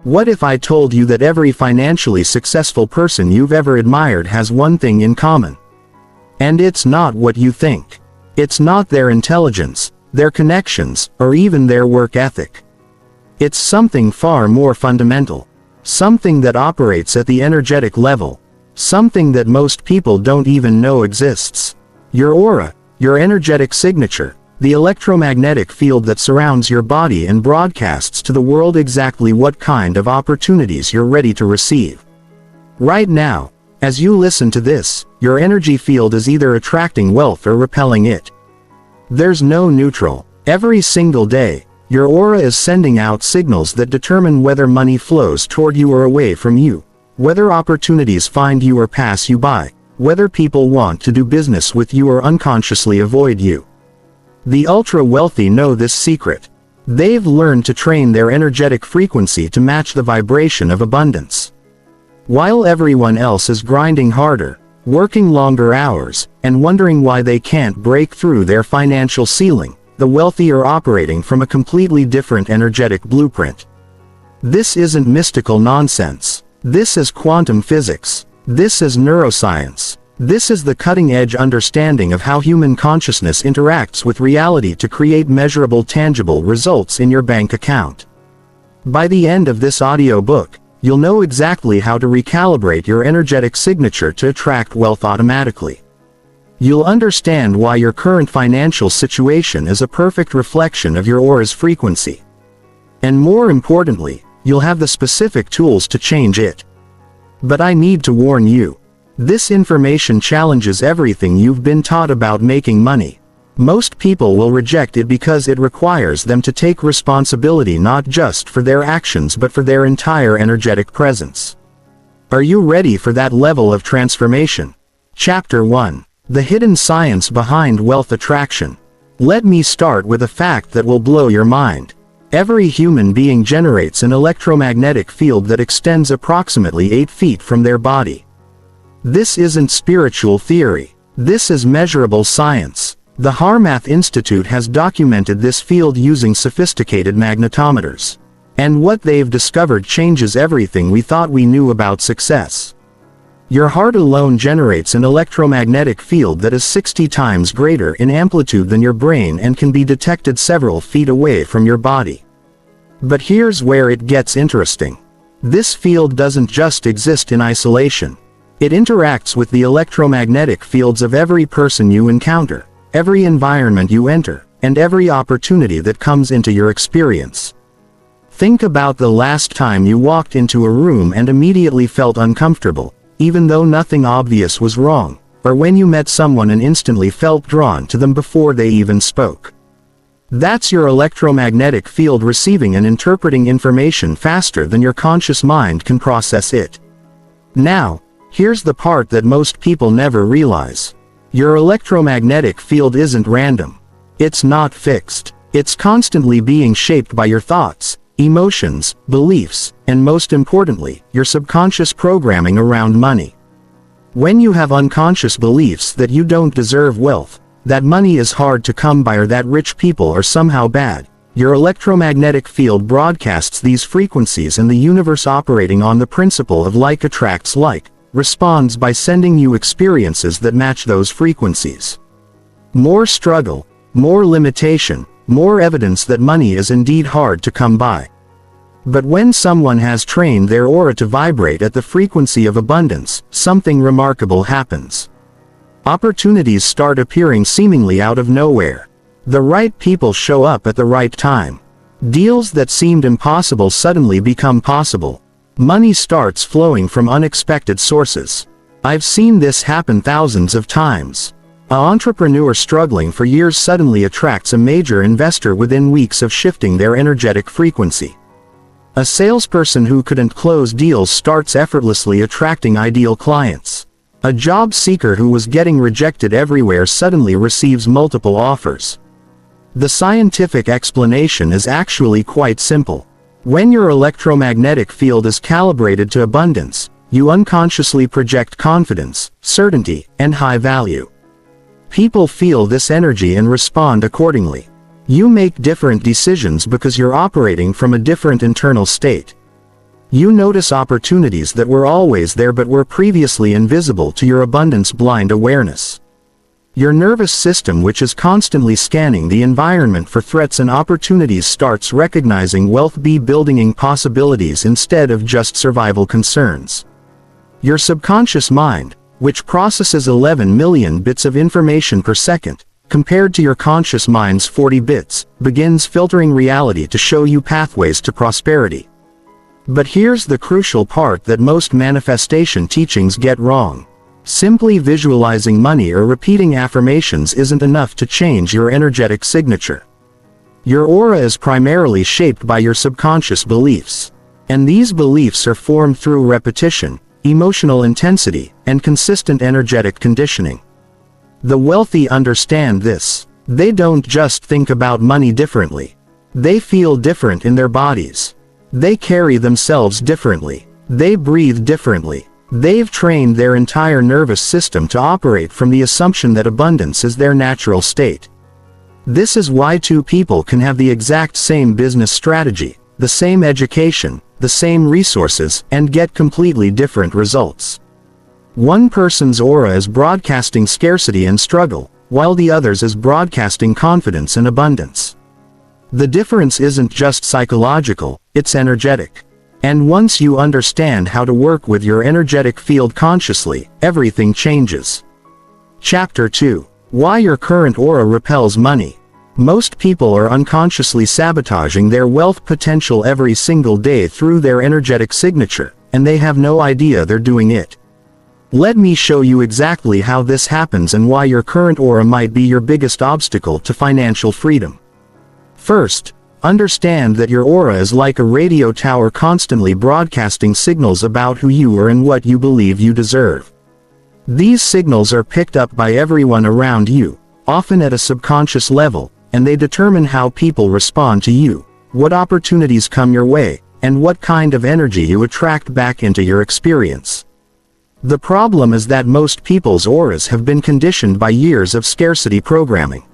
What if I told you that every financially successful person you've ever admired has one thing in common? And it's not what you think. It's not their intelligence, their connections, or even their work ethic. It's something far more fundamental. Something that operates at the energetic level. Something that most people don't even know exists. Your aura, your energetic signature, the electromagnetic field that surrounds your body and broadcasts to the world exactly what kind of opportunities you're ready to receive. Right now, as you listen to this, your energy field is either attracting wealth or repelling it. There's no neutral. Every single day, your aura is sending out signals that determine whether money flows toward you or away from you, whether opportunities find you or pass you by, whether people want to do business with you or unconsciously avoid you. The ultra-wealthy know this secret. They've learned to train their energetic frequency to match the vibration of abundance. While everyone else is grinding harder, working longer hours, and wondering why they can't break through their financial ceiling, the wealthy are operating from a completely different energetic blueprint. This isn't mystical nonsense. This is quantum physics. This is neuroscience. This is the cutting-edge understanding of how human consciousness interacts with reality to create measurable, tangible results in your bank account. By the end of this audiobook, you'll know exactly how to recalibrate your energetic signature to attract wealth automatically. You'll understand why your current financial situation is a perfect reflection of your aura's frequency. And more importantly, you'll have the specific tools to change it. But I need to warn you. This information challenges everything you've been taught about making money. Most people will reject it because it requires them to take responsibility not just for their actions but for their entire energetic presence. Are you ready for that level of transformation? Chapter 1. The Hidden Science Behind Wealth Attraction. Let me start with a fact that will blow your mind. Every human being generates an electromagnetic field that extends approximately 8 feet from their body. This isn't spiritual theory. This is measurable science. The Harmath Institute has documented this field using sophisticated magnetometers. And what they've discovered changes everything we thought we knew about success. Your heart alone generates an electromagnetic field that is 60 times greater in amplitude than your brain and can be detected several feet away from your body. But here's where it gets interesting. This field doesn't just exist in isolation. It interacts with the electromagnetic fields of every person you encounter, every environment you enter, and every opportunity that comes into your experience. Think about the last time you walked into a room and immediately felt uncomfortable, even though nothing obvious was wrong, or when you met someone and instantly felt drawn to them before they even spoke. That's your electromagnetic field receiving and interpreting information faster than your conscious mind can process it. Now, here's the part that most people never realize. Your electromagnetic field isn't random. It's not fixed. It's constantly being shaped by your thoughts, emotions, beliefs, and most importantly, your subconscious programming around money. When you have unconscious beliefs that you don't deserve wealth, that money is hard to come by, or that rich people are somehow bad, your electromagnetic field broadcasts these frequencies, and the universe, operating on the principle of like attracts like, responds by sending you experiences that match those frequencies. More struggle, more limitation, more evidence that money is indeed hard to come by. But when someone has trained their aura to vibrate at the frequency of abundance, something remarkable happens. Opportunities start appearing seemingly out of nowhere. The right people show up at the right time. Deals that seemed impossible suddenly become possible. Money starts flowing from unexpected sources. I've seen this happen thousands of times. An entrepreneur struggling for years suddenly attracts a major investor within weeks of shifting their energetic frequency. A salesperson who couldn't close deals starts effortlessly attracting ideal clients. A job seeker who was getting rejected everywhere suddenly receives multiple offers. The scientific explanation is actually quite simple. When your electromagnetic field is calibrated to abundance, you unconsciously project confidence, certainty, and high value. People feel this energy and respond accordingly. You make different decisions because you're operating from a different internal state. You notice opportunities that were always there but were previously invisible to your abundance-blind awareness. Your nervous system, which is constantly scanning the environment for threats and opportunities, starts recognizing wealth-building possibilities instead of just survival concerns. Your subconscious mind, which processes 11 million bits of information per second, compared to your conscious mind's 40 bits, begins filtering reality to show you pathways to prosperity. But here's the crucial part that most manifestation teachings get wrong. Simply visualizing money or repeating affirmations isn't enough to change your energetic signature. Your aura is primarily shaped by your subconscious beliefs. And these beliefs are formed through repetition, emotional intensity, and consistent energetic conditioning. The wealthy understand this. They don't just think about money differently. They feel different in their bodies. They carry themselves differently. They breathe differently. They've trained their entire nervous system to operate from the assumption that abundance is their natural state. This is why two people can have the exact same business strategy, the same education, the same resources, and get completely different results. One person's aura is broadcasting scarcity and struggle, while the other's is broadcasting confidence and abundance. The difference isn't just psychological, it's energetic. And once you understand how to work with your energetic field consciously, everything changes. Chapter 2. Why your current aura repels money. Most people are unconsciously sabotaging their wealth potential every single day through their energetic signature, and they have no idea they're doing it. Let me show you exactly how this happens and why your current aura might be your biggest obstacle to financial freedom. First, understand that your aura is like a radio tower constantly broadcasting signals about who you are and what you believe you deserve. These signals are picked up by everyone around you, often at a subconscious level, and they determine how people respond to you, what opportunities come your way, and what kind of energy you attract back into your experience. The problem is that most people's auras have been conditioned by years of scarcity programming.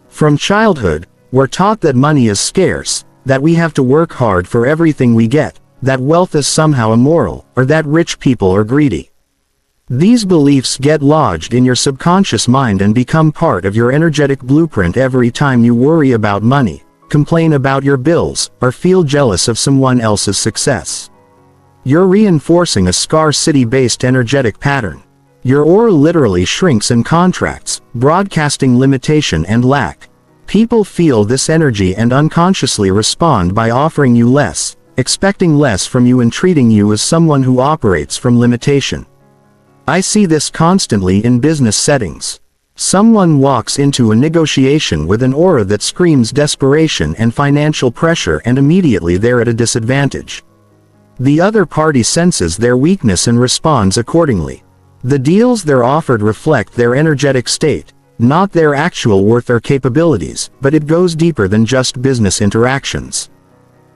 From childhood, we're taught that money is scarce, that we have to work hard for everything we get, that wealth is somehow immoral, or that rich people are greedy. These beliefs get lodged in your subconscious mind and become part of your energetic blueprint every time you worry about money, complain about your bills, or feel jealous of someone else's success. You're reinforcing a scarcity-based energetic pattern. Your aura literally shrinks and contracts, broadcasting limitation and lack. People feel this energy and unconsciously respond by offering you less, expecting less from you, and treating you as someone who operates from limitation. I see this constantly in business settings. Someone walks into a negotiation with an aura that screams desperation and financial pressure, and immediately they're at a disadvantage. The other party senses their weakness and responds accordingly. The deals they're offered reflect their energetic state, not their actual worth or capabilities, but it goes deeper than just business interactions.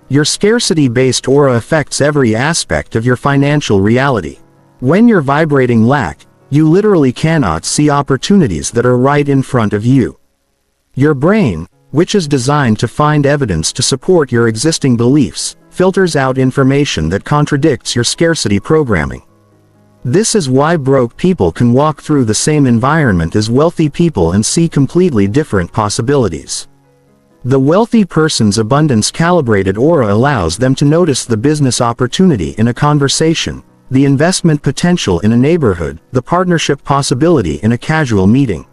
Your scarcity-based aura affects every aspect of your financial reality. When you're vibrating lack, you literally cannot see opportunities that are right in front of you. Your brain, which is designed to find evidence to support your existing beliefs, filters out information that contradicts your scarcity programming. This is why broke people can walk through the same environment as wealthy people and see completely different possibilities. The wealthy person's abundance-calibrated aura allows them to notice the business opportunity in a conversation, the investment potential in a neighborhood, the partnership possibility in a casual meeting.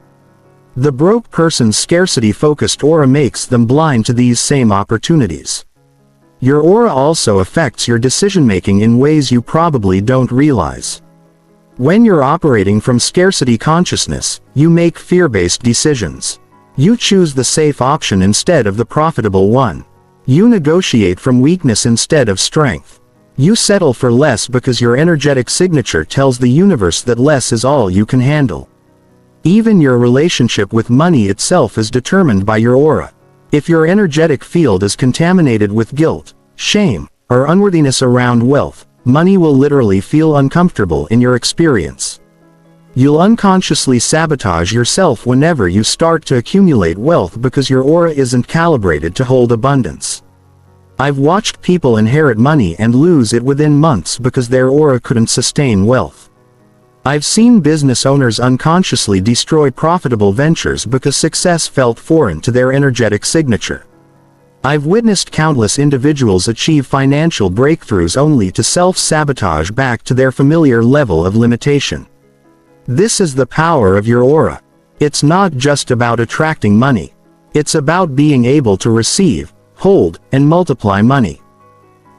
The broke person's scarcity-focused aura makes them blind to these same opportunities. Your aura also affects your decision-making in ways you probably don't realize. When you're operating from scarcity consciousness, you make fear-based decisions. You choose the safe option instead of the profitable one. You negotiate from weakness instead of strength. You settle for less because your energetic signature tells the universe that less is all you can handle. Even your relationship with money itself is determined by your aura. If your energetic field is contaminated with guilt, shame, or unworthiness around wealth, money will literally feel uncomfortable in your experience. You'll unconsciously sabotage yourself whenever you start to accumulate wealth because your aura isn't calibrated to hold abundance. I've watched people inherit money and lose it within months because their aura couldn't sustain wealth. I've seen business owners unconsciously destroy profitable ventures because success felt foreign to their energetic signature. I've witnessed countless individuals achieve financial breakthroughs only to self-sabotage back to their familiar level of limitation. This is the power of your aura. It's not just about attracting money. It's about being able to receive, hold, and multiply money.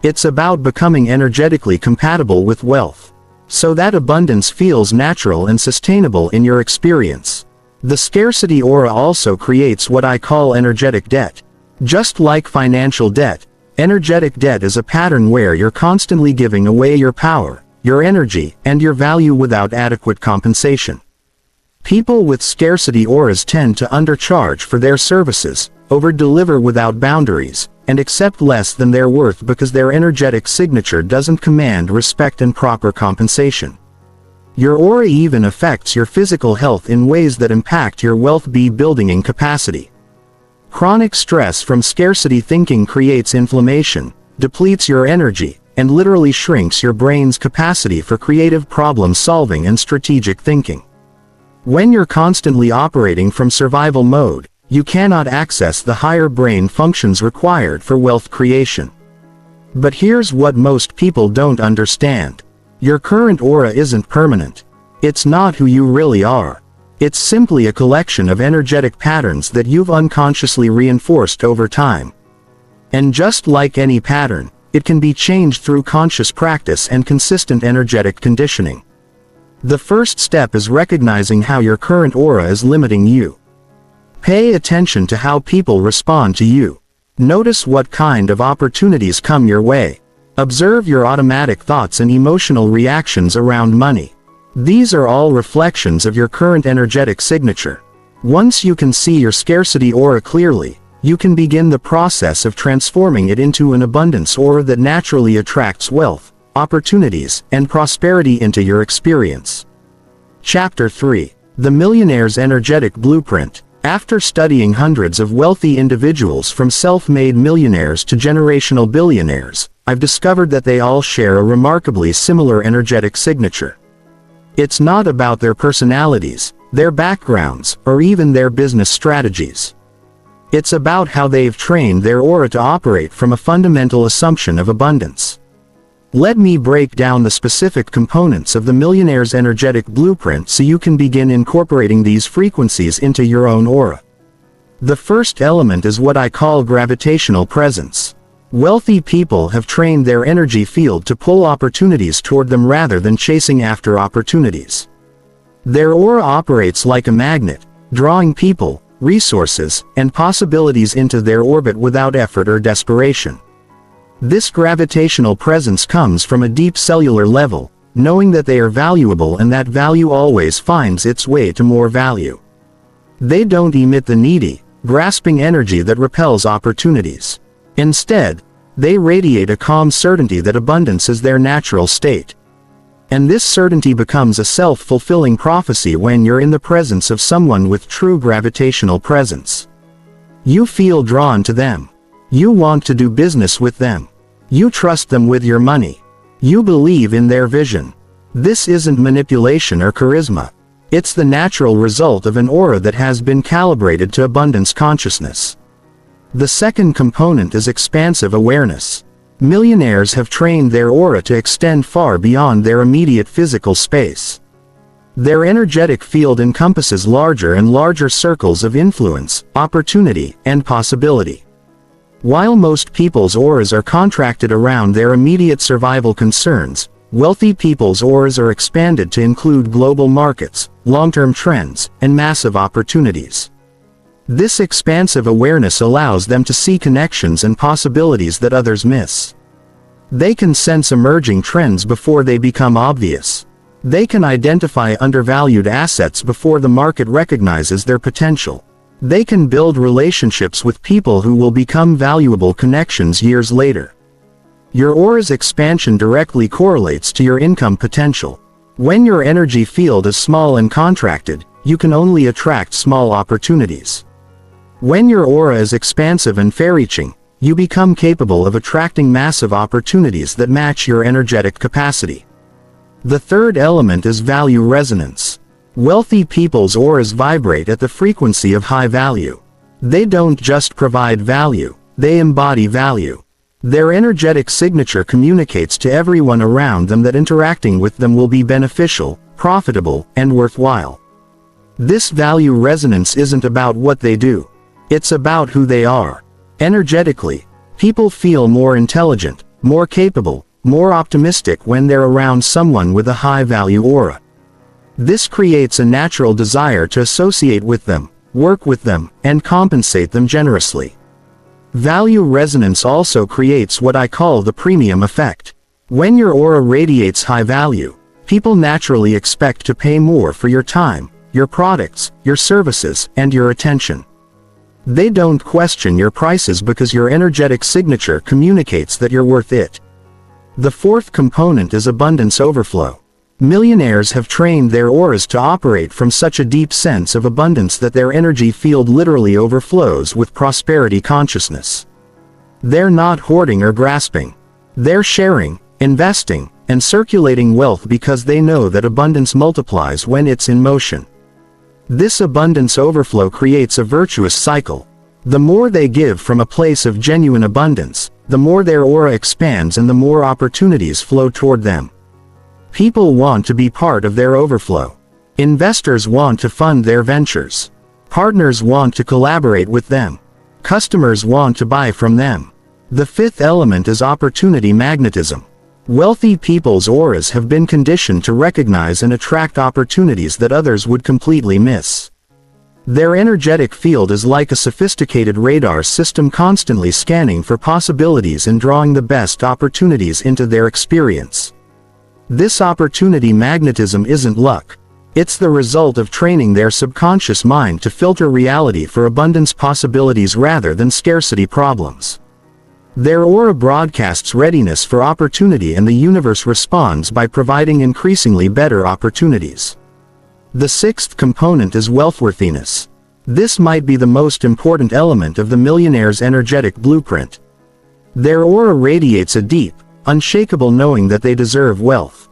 It's about becoming energetically compatible with wealth, so that abundance feels natural and sustainable in your experience. The scarcity aura also creates what I call energetic debt. Just like financial debt, energetic debt is a pattern where you're constantly giving away your power, your energy, and your value without adequate compensation. People with scarcity auras tend to undercharge for their services, over-deliver without boundaries, and accept less than their worth because their energetic signature doesn't command respect and proper compensation. Your aura even affects your physical health in ways that impact your wealth-building capacity. Chronic stress from scarcity thinking creates inflammation, depletes your energy, and literally shrinks your brain's capacity for creative problem solving and strategic thinking. When you're constantly operating from survival mode, you cannot access the higher brain functions required for wealth creation. But here's what most people don't understand. Your current aura isn't permanent. It's not who you really are. It's simply a collection of energetic patterns that you've unconsciously reinforced over time. And just like any pattern, it can be changed through conscious practice and consistent energetic conditioning. The first step is recognizing how your current aura is limiting you. Pay attention to how people respond to you. Notice what kind of opportunities come your way. Observe your automatic thoughts and emotional reactions around money. These are all reflections of your current energetic signature. Once you can see your scarcity aura clearly, you can begin the process of transforming it into an abundance aura that naturally attracts wealth, opportunities, and prosperity into your experience. Chapter 3. The Millionaire's Energetic Blueprint. After studying hundreds of wealthy individuals from self-made millionaires to generational billionaires, I've discovered that they all share a remarkably similar energetic signature. It's not about their personalities, their backgrounds, or even their business strategies. It's about how they've trained their aura to operate from a fundamental assumption of abundance. Let me break down the specific components of the millionaire's energetic blueprint so you can begin incorporating these frequencies into your own aura. The first element is what I call gravitational presence. Wealthy people have trained their energy field to pull opportunities toward them rather than chasing after opportunities. Their aura operates like a magnet, drawing people, resources, and possibilities into their orbit without effort or desperation. This gravitational presence comes from a deep cellular level, knowing that they are valuable and that value always finds its way to more value. They don't emit the needy, grasping energy that repels opportunities. Instead, they radiate a calm certainty that abundance is their natural state. And this certainty becomes a self-fulfilling prophecy when you're in the presence of someone with true gravitational presence. You feel drawn to them. You want to do business with them. You trust them with your money. You believe in their vision. This isn't manipulation or charisma. It's the natural result of an aura that has been calibrated to abundance consciousness. The second component is expansive awareness. Millionaires have trained their aura to extend far beyond their immediate physical space. Their energetic field encompasses larger and larger circles of influence, opportunity, and possibility. While most people's auras are contracted around their immediate survival concerns, wealthy people's auras are expanded to include global markets, long-term trends, and massive opportunities. This expansive awareness allows them to see connections and possibilities that others miss. They can sense emerging trends before they become obvious. They can identify undervalued assets before the market recognizes their potential. They can build relationships with people who will become valuable connections years later. Your aura's expansion directly correlates to your income potential. When your energy field is small and contracted, you can only attract small opportunities. When your aura is expansive and far-reaching, you become capable of attracting massive opportunities that match your energetic capacity. The third element is value resonance. Wealthy people's auras vibrate at the frequency of high value. They don't just provide value, they embody value. Their energetic signature communicates to everyone around them that interacting with them will be beneficial, profitable, and worthwhile. This value resonance isn't about what they do. It's about who they are. Energetically, people feel more intelligent, more capable, more optimistic when they're around someone with a high-value aura. This creates a natural desire to associate with them, work with them, and compensate them generously. Value resonance also creates what I call the premium effect. When your aura radiates high value, people naturally expect to pay more for your time, your products, your services, and your attention. They don't question your prices because your energetic signature communicates that you're worth it. The fourth component is abundance overflow. Millionaires have trained their auras to operate from such a deep sense of abundance that their energy field literally overflows with prosperity consciousness. They're not hoarding or grasping. They're sharing, investing, and circulating wealth because they know that abundance multiplies when it's in motion. This abundance overflow creates a virtuous cycle. The more they give from a place of genuine abundance, the more their aura expands and the more opportunities flow toward them. People want to be part of their overflow. Investors want to fund their ventures. Partners want to collaborate with them. Customers want to buy from them. The fifth element is opportunity magnetism. Wealthy people's auras have been conditioned to recognize and attract opportunities that others would completely miss. Their energetic field is like a sophisticated radar system constantly scanning for possibilities and drawing the best opportunities into their experience. This opportunity magnetism isn't luck. It's the result of training their subconscious mind to filter reality for abundance possibilities rather than scarcity problems. Their aura broadcasts readiness for opportunity and the universe responds by providing increasingly better opportunities. The sixth component is wealthworthiness. This might be the most important element of the millionaire's energetic blueprint. Their aura radiates a deep, unshakable knowing that they deserve wealth.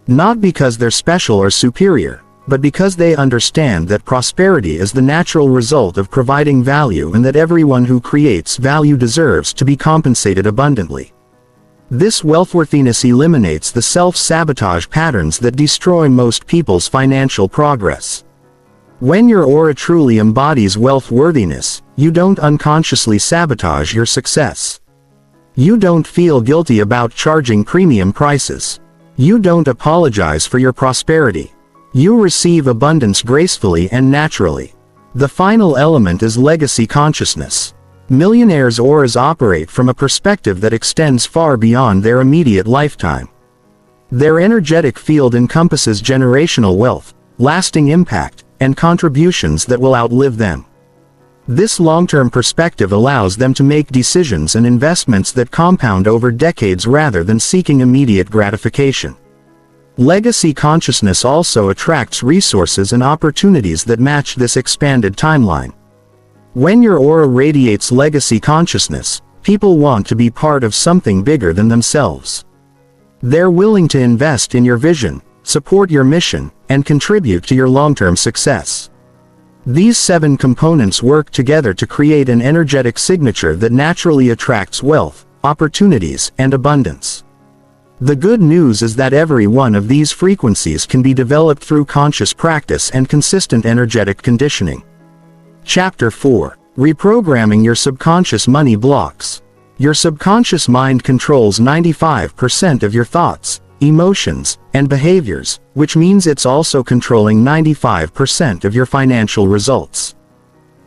Not because they're special or superior, but because they understand that prosperity is the natural result of providing value and that everyone who creates value deserves to be compensated abundantly. This wealthworthiness eliminates the self-sabotage patterns that destroy most people's financial progress. When your aura truly embodies wealthworthiness, you don't unconsciously sabotage your success. You don't feel guilty about charging premium prices. You don't apologize for your prosperity. You receive abundance gracefully and naturally. The final element is legacy consciousness. Millionaires' auras operate from a perspective that extends far beyond their immediate lifetime. Their energetic field encompasses generational wealth, lasting impact, and contributions that will outlive them. This long-term perspective allows them to make decisions and investments that compound over decades rather than seeking immediate gratification. Legacy consciousness also attracts resources and opportunities that match this expanded timeline. When your aura radiates legacy consciousness, people want to be part of something bigger than themselves. They're willing to invest in your vision, support your mission, and contribute to your long-term success. These 7 components work together to create an energetic signature that naturally attracts wealth, opportunities, and abundance. The good news is that every one of these frequencies can be developed through conscious practice and consistent energetic conditioning. Chapter 4. Reprogramming your subconscious money blocks. Your subconscious mind controls 95% of your thoughts, emotions, and behaviors, which means it's also controlling 95% of your financial results.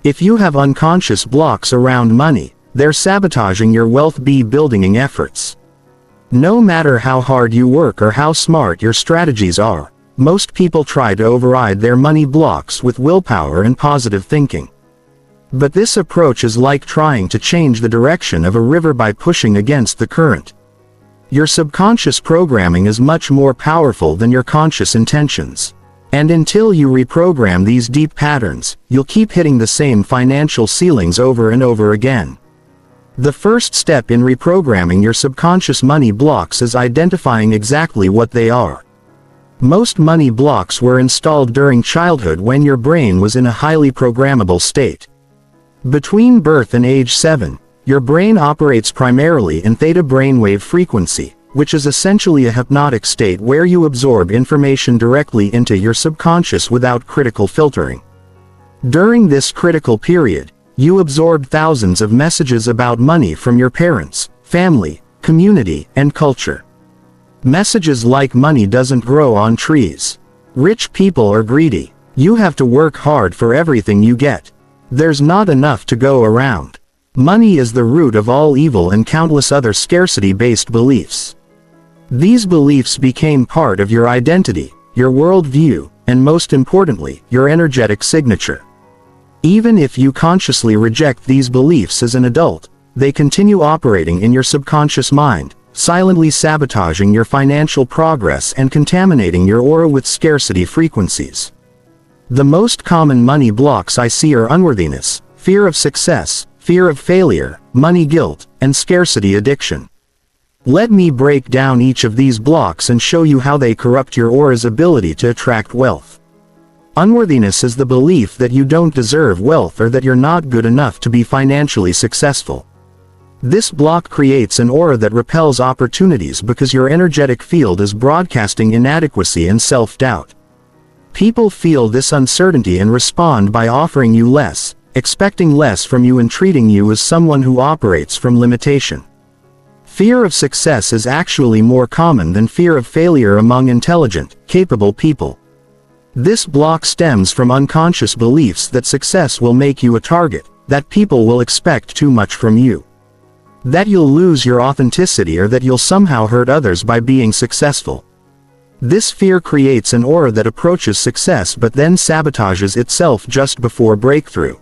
If you have unconscious blocks around money, they're sabotaging your wealth building efforts. No matter how hard you work or how smart your strategies are, most people try to override their money blocks with willpower and positive thinking. But this approach is like trying to change the direction of a river by pushing against the current. Your subconscious programming is much more powerful than your conscious intentions. And until you reprogram these deep patterns, you'll keep hitting the same financial ceilings over and over again. The first step in reprogramming your subconscious money blocks is identifying exactly what they are. Most money blocks were installed during childhood when your brain was in a highly programmable state. Between birth and age 7, your brain operates primarily in theta brainwave frequency, which is essentially a hypnotic state where you absorb information directly into your subconscious without critical filtering. During this critical period, you absorb thousands of messages about money from your parents, family, community, and culture. Messages like money doesn't grow on trees. Rich people are greedy. You have to work hard for everything you get. There's not enough to go around. Money is the root of all evil and countless other scarcity-based beliefs. These beliefs became part of your identity, your worldview, and most importantly, your energetic signature. Even if you consciously reject these beliefs as an adult, they continue operating in your subconscious mind, silently sabotaging your financial progress and contaminating your aura with scarcity frequencies. The most common money blocks I see are unworthiness, fear of success, fear of failure, money guilt, and scarcity addiction. Let me break down each of these blocks and show you how they corrupt your aura's ability to attract wealth. Unworthiness is the belief that you don't deserve wealth or that you're not good enough to be financially successful. This block creates an aura that repels opportunities because your energetic field is broadcasting inadequacy and self-doubt. People feel this uncertainty and respond by offering you less, expecting less from you and treating you as someone who operates from limitation. Fear of success is actually more common than fear of failure among intelligent, capable people. This block stems from unconscious beliefs that success will make you a target, that people will expect too much from you, that you'll lose your authenticity or that you'll somehow hurt others by being successful. This fear creates an aura that approaches success but then sabotages itself just before breakthrough.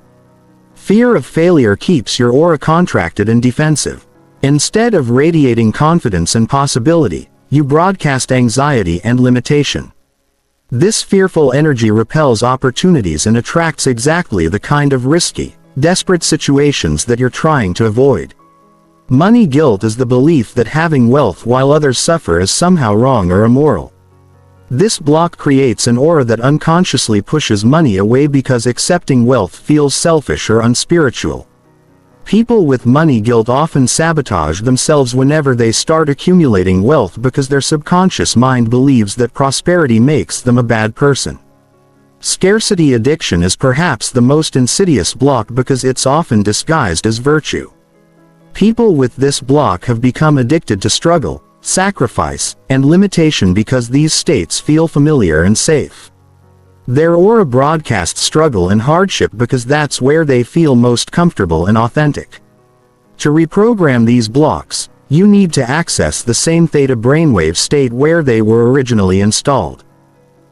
Fear of failure keeps your aura contracted and defensive. Instead of radiating confidence and possibility, you broadcast anxiety and limitation. This fearful energy repels opportunities and attracts exactly the kind of risky, desperate situations that you're trying to avoid. Money guilt is the belief that having wealth while others suffer is somehow wrong or immoral. This block creates an aura that unconsciously pushes money away because accepting wealth feels selfish or unspiritual. People with money guilt often sabotage themselves whenever they start accumulating wealth because their subconscious mind believes that prosperity makes them a bad person. Scarcity addiction is perhaps the most insidious block because it's often disguised as virtue. People with this block have become addicted to struggle, sacrifice, and limitation because these states feel familiar and safe. Their aura broadcasts struggle and hardship because that's where they feel most comfortable and authentic. To reprogram these blocks, you need to access the same theta brainwave state where they were originally installed.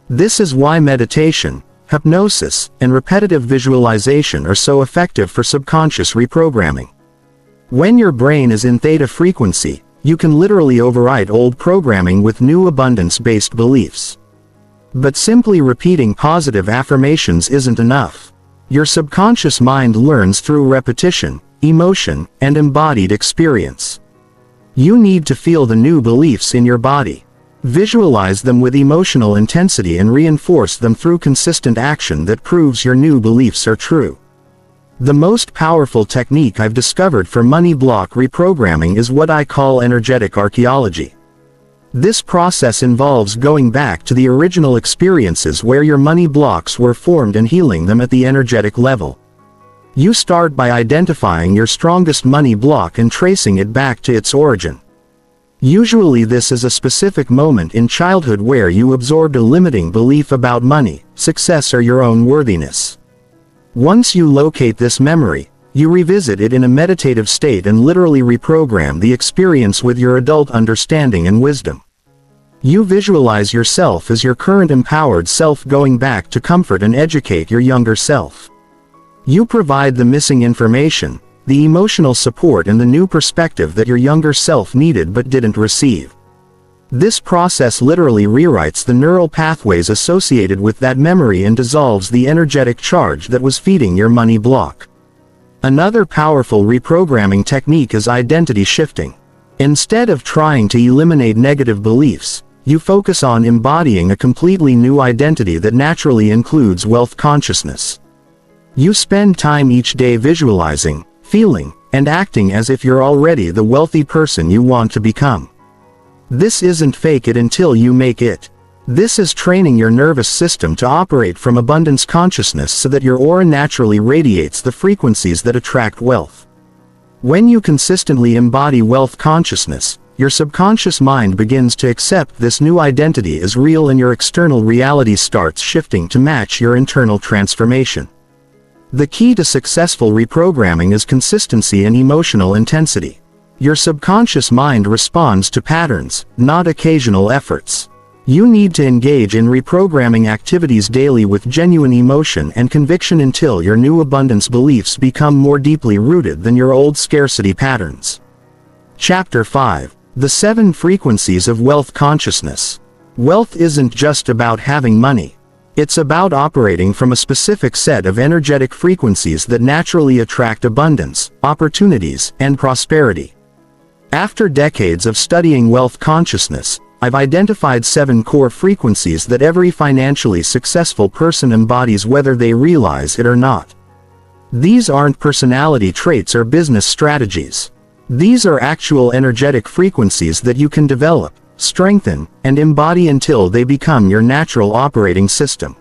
This is why meditation, hypnosis, and repetitive visualization are so effective for subconscious reprogramming. When your brain is in theta frequency, you can literally override old programming with new abundance-based beliefs. But simply repeating positive affirmations isn't enough. Your subconscious mind learns through repetition, emotion, and embodied experience. You need to feel the new beliefs in your body. Visualize them with emotional intensity and reinforce them through consistent action that proves your new beliefs are true. The most powerful technique I've discovered for money block reprogramming is what I call energetic archaeology. This process involves going back to the original experiences where your money blocks were formed and healing them at the energetic level. You start by identifying your strongest money block and tracing it back to its origin. Usually this is a specific moment in childhood where you absorbed a limiting belief about money, success, or your own worthiness. Once you locate this memory, you revisit it in a meditative state and literally reprogram the experience with your adult understanding and wisdom. You visualize yourself as your current empowered self going back to comfort and educate your younger self. You provide the missing information, the emotional support, and the new perspective that your younger self needed but didn't receive. This process literally rewrites the neural pathways associated with that memory and dissolves the energetic charge that was feeding your money block. Another powerful reprogramming technique is identity shifting. Instead of trying to eliminate negative beliefs, you focus on embodying a completely new identity that naturally includes wealth consciousness. You spend time each day visualizing, feeling, and acting as if you're already the wealthy person you want to become. This isn't fake it until you make it. This is training your nervous system to operate from abundance consciousness so that your aura naturally radiates the frequencies that attract wealth. When you consistently embody wealth consciousness, your subconscious mind begins to accept this new identity as real and your external reality starts shifting to match your internal transformation. The key to successful reprogramming is consistency and emotional intensity. Your subconscious mind responds to patterns, not occasional efforts. You need to engage in reprogramming activities daily with genuine emotion and conviction until your new abundance beliefs become more deeply rooted than your old scarcity patterns. Chapter 5. The 7 Frequencies of Wealth Consciousness. Wealth isn't just about having money. It's about operating from a specific set of energetic frequencies that naturally attract abundance, opportunities, and prosperity. After decades of studying wealth consciousness, I've identified 7 core frequencies that every financially successful person embodies whether they realize it or not. These aren't personality traits or business strategies. These are actual energetic frequencies that you can develop, strengthen, and embody until they become your natural operating system.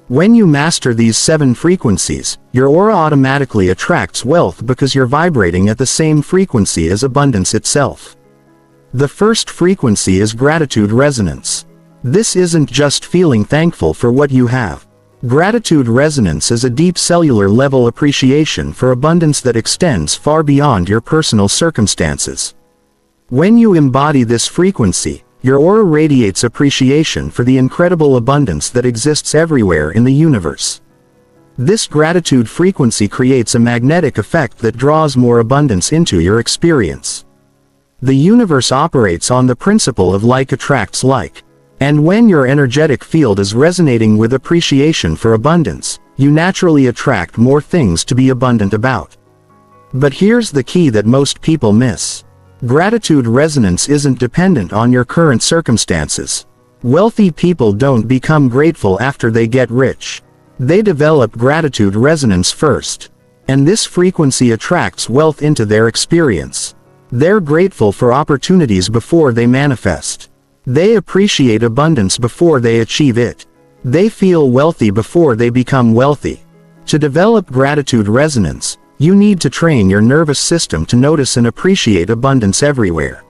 When you master these 7 frequencies, your aura automatically attracts wealth because you're vibrating at the same frequency as abundance itself. The first frequency is gratitude resonance. This isn't just feeling thankful for what you have. Gratitude resonance is a deep cellular level appreciation for abundance that extends far beyond your personal circumstances. When you embody this frequency, your aura radiates appreciation for the incredible abundance that exists everywhere in the universe. This gratitude frequency creates a magnetic effect that draws more abundance into your experience. The universe operates on the principle of like attracts like. And when your energetic field is resonating with appreciation for abundance, you naturally attract more things to be abundant about. But here's the key that most people miss. Gratitude resonance isn't dependent on your current circumstances. Wealthy people don't become grateful after they get rich. They develop gratitude resonance first. And this frequency attracts wealth into their experience. They're grateful for opportunities before they manifest. They appreciate abundance before they achieve it. They feel wealthy before they become wealthy. To develop gratitude resonance, you need to train your nervous system to notice and appreciate abundance everywhere.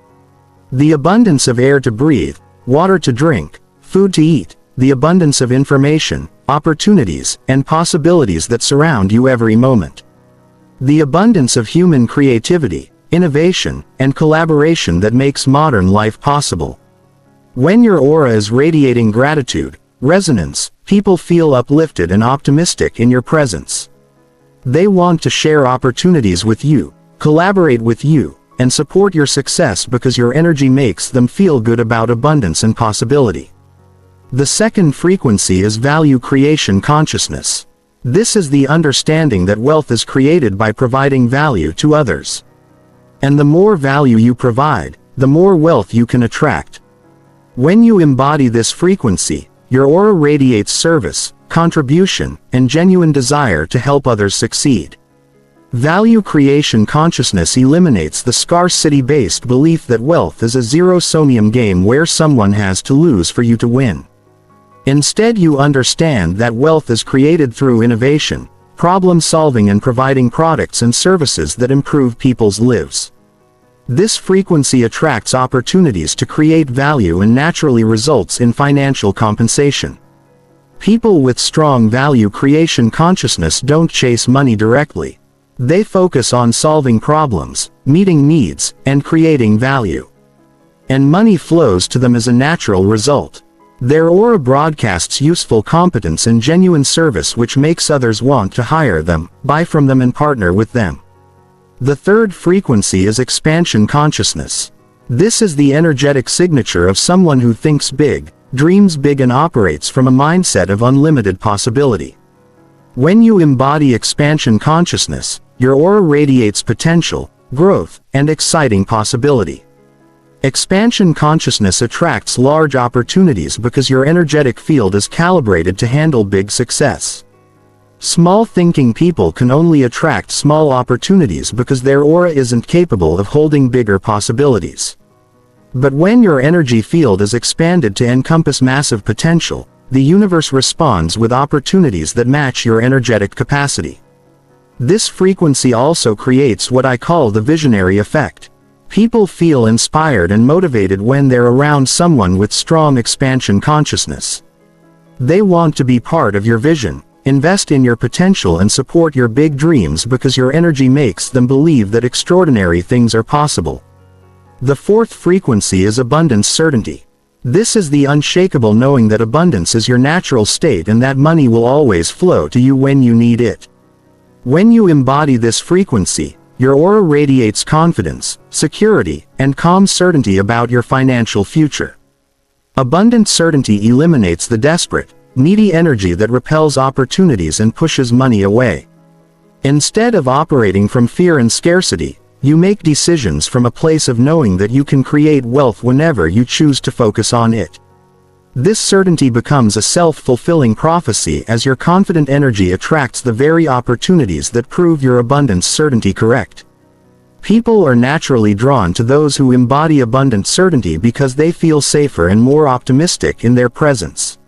The abundance of air to breathe, water to drink, food to eat, the abundance of information, opportunities, and possibilities that surround you every moment. The abundance of human creativity, innovation, and collaboration that makes modern life possible. When your aura is radiating gratitude, resonance, people feel uplifted and optimistic in your presence. They want to share opportunities with you, collaborate with you, and support your success because your energy makes them feel good about abundance and possibility. The second frequency is value creation consciousness. This is the understanding that wealth is created by providing value to others. And the more value you provide, the more wealth you can attract. When you embody this frequency, your aura radiates service, contribution, and genuine desire to help others succeed. Value creation consciousness eliminates the scarcity-based belief that wealth is a zero-sum game where someone has to lose for you to win. Instead, you understand that wealth is created through innovation, problem-solving, and providing products and services that improve people's lives. This frequency attracts opportunities to create value and naturally results in financial compensation. People with strong value creation consciousness don't chase money directly. They focus on solving problems, meeting needs, and creating value. And money flows to them as a natural result. Their aura broadcasts useful competence and genuine service, which makes others want to hire them, buy from them, and partner with them. The third frequency is expansion consciousness. This is the energetic signature of someone who thinks big, dreams big, and operates from a mindset of unlimited possibility. When you embody expansion consciousness, your aura radiates potential, growth, and exciting possibility. Expansion consciousness attracts large opportunities because your energetic field is calibrated to handle big success. Small thinking people can only attract small opportunities because their aura isn't capable of holding bigger possibilities. But when your energy field is expanded to encompass massive potential, the universe responds with opportunities that match your energetic capacity. This frequency also creates what I call the visionary effect. People feel inspired and motivated when they're around someone with strong expansion consciousness. They want to be part of your vision, invest in your potential and support your big dreams because your energy makes them believe that extraordinary things are possible. The fourth frequency is abundance certainty. This is the unshakable knowing that abundance is your natural state and that money will always flow to you when you need it. When you embody this frequency, your aura radiates confidence, security, and calm certainty about your financial future. Abundant certainty eliminates the desperate, needy energy that repels opportunities and pushes money away. Instead of operating from fear and scarcity, you make decisions from a place of knowing that you can create wealth whenever you choose to focus on it. This certainty becomes a self-fulfilling prophecy as your confident energy attracts the very opportunities that prove your abundance certainty correct. People are naturally drawn to those who embody abundant certainty because they feel safer and more optimistic in their presence.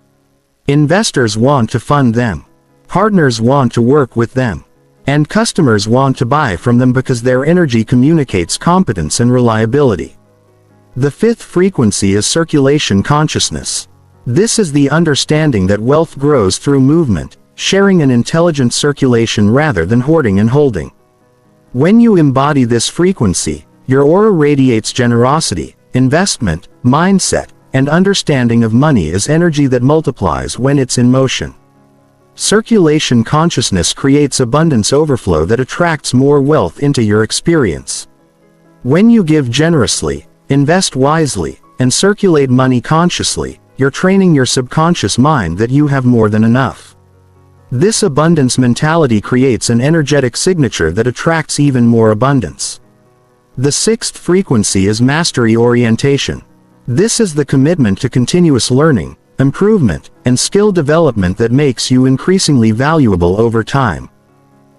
Investors want to fund them. Partners want to work with them. And customers want to buy from them because their energy communicates competence and reliability. The fifth frequency is circulation consciousness. This is the understanding that wealth grows through movement, sharing and intelligent circulation rather than hoarding and holding. When you embody this frequency, your aura radiates generosity, investment, mindset, and understanding of money as energy that multiplies when it's in motion. Circulation consciousness creates abundance overflow that attracts more wealth into your experience. When you give generously, invest wisely, and circulate money consciously, you're training your subconscious mind that you have more than enough. This abundance mentality creates an energetic signature that attracts even more abundance. The sixth frequency is mastery orientation. This is the commitment to continuous learning, improvement, and skill development that makes you increasingly valuable over time.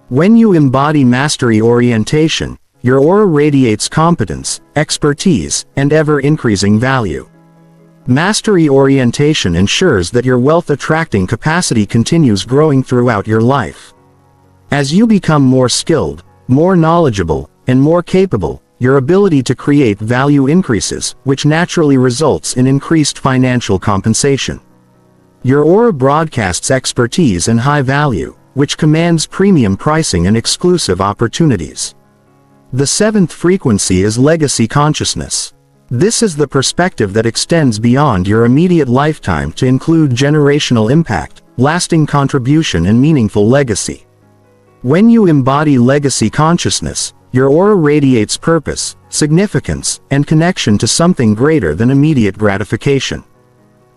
When you embody mastery orientation, your aura radiates competence, expertise, and ever-increasing value. Mastery orientation ensures that your wealth-attracting capacity continues growing throughout your life. As you become more skilled, more knowledgeable, and more capable, your ability to create value increases, which naturally results in increased financial compensation. Your aura broadcasts expertise and high value, which commands premium pricing and exclusive opportunities. The seventh frequency is legacy consciousness. This is the perspective that extends beyond your immediate lifetime to include generational impact, lasting contribution, and meaningful legacy. When you embody legacy consciousness, your aura radiates purpose, significance, and connection to something greater than immediate gratification.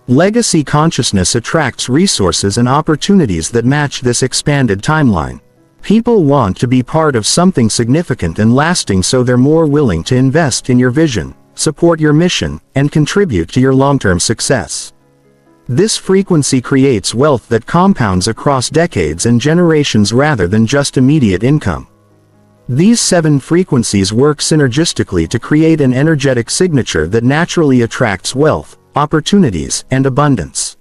Legacy consciousness attracts resources and opportunities that match this expanded timeline. People want to be part of something significant and lasting, so they're more willing to invest in your vision, support your mission, and contribute to your long-term success. This frequency creates wealth that compounds across decades and generations rather than just immediate income. These 7 frequencies work synergistically to create an energetic signature that naturally attracts wealth, opportunities, and abundance.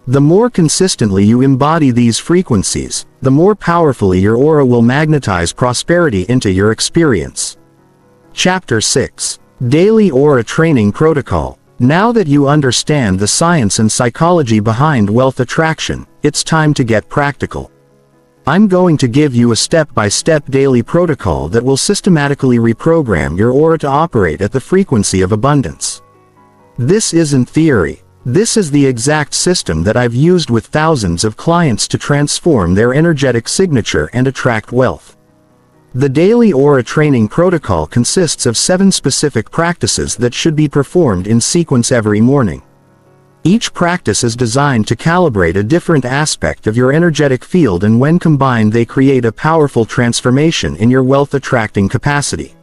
The more consistently you embody these frequencies, the more powerfully your aura will magnetize prosperity into your experience. Chapter 6. Daily Aura Training Protocol. Now that you understand the science and psychology behind wealth attraction, it's time to get practical. I'm going to give you a step-by-step daily protocol that will systematically reprogram your aura to operate at the frequency of abundance. This isn't theory. This is the exact system that I've used with thousands of clients to transform their energetic signature and attract wealth. The Daily Aura Training Protocol consists of 7 specific practices that should be performed in sequence every morning. Each practice is designed to calibrate a different aspect of your energetic field, and when combined they create a powerful transformation in your wealth-attracting capacity.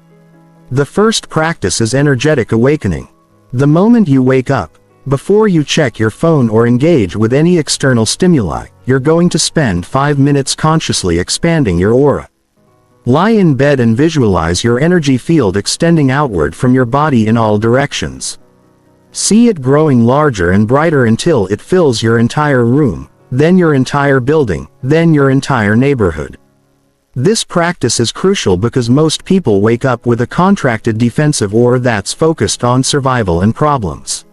The first practice is energetic awakening. The moment you wake up, before you check your phone or engage with any external stimuli, you're going to spend 5 minutes consciously expanding your aura. Lie in bed and visualize your energy field extending outward from your body in all directions. See it growing larger and brighter until it fills your entire room, then your entire building, then your entire neighborhood. This practice is crucial because most people wake up with a contracted defensive aura that's focused on survival and problems.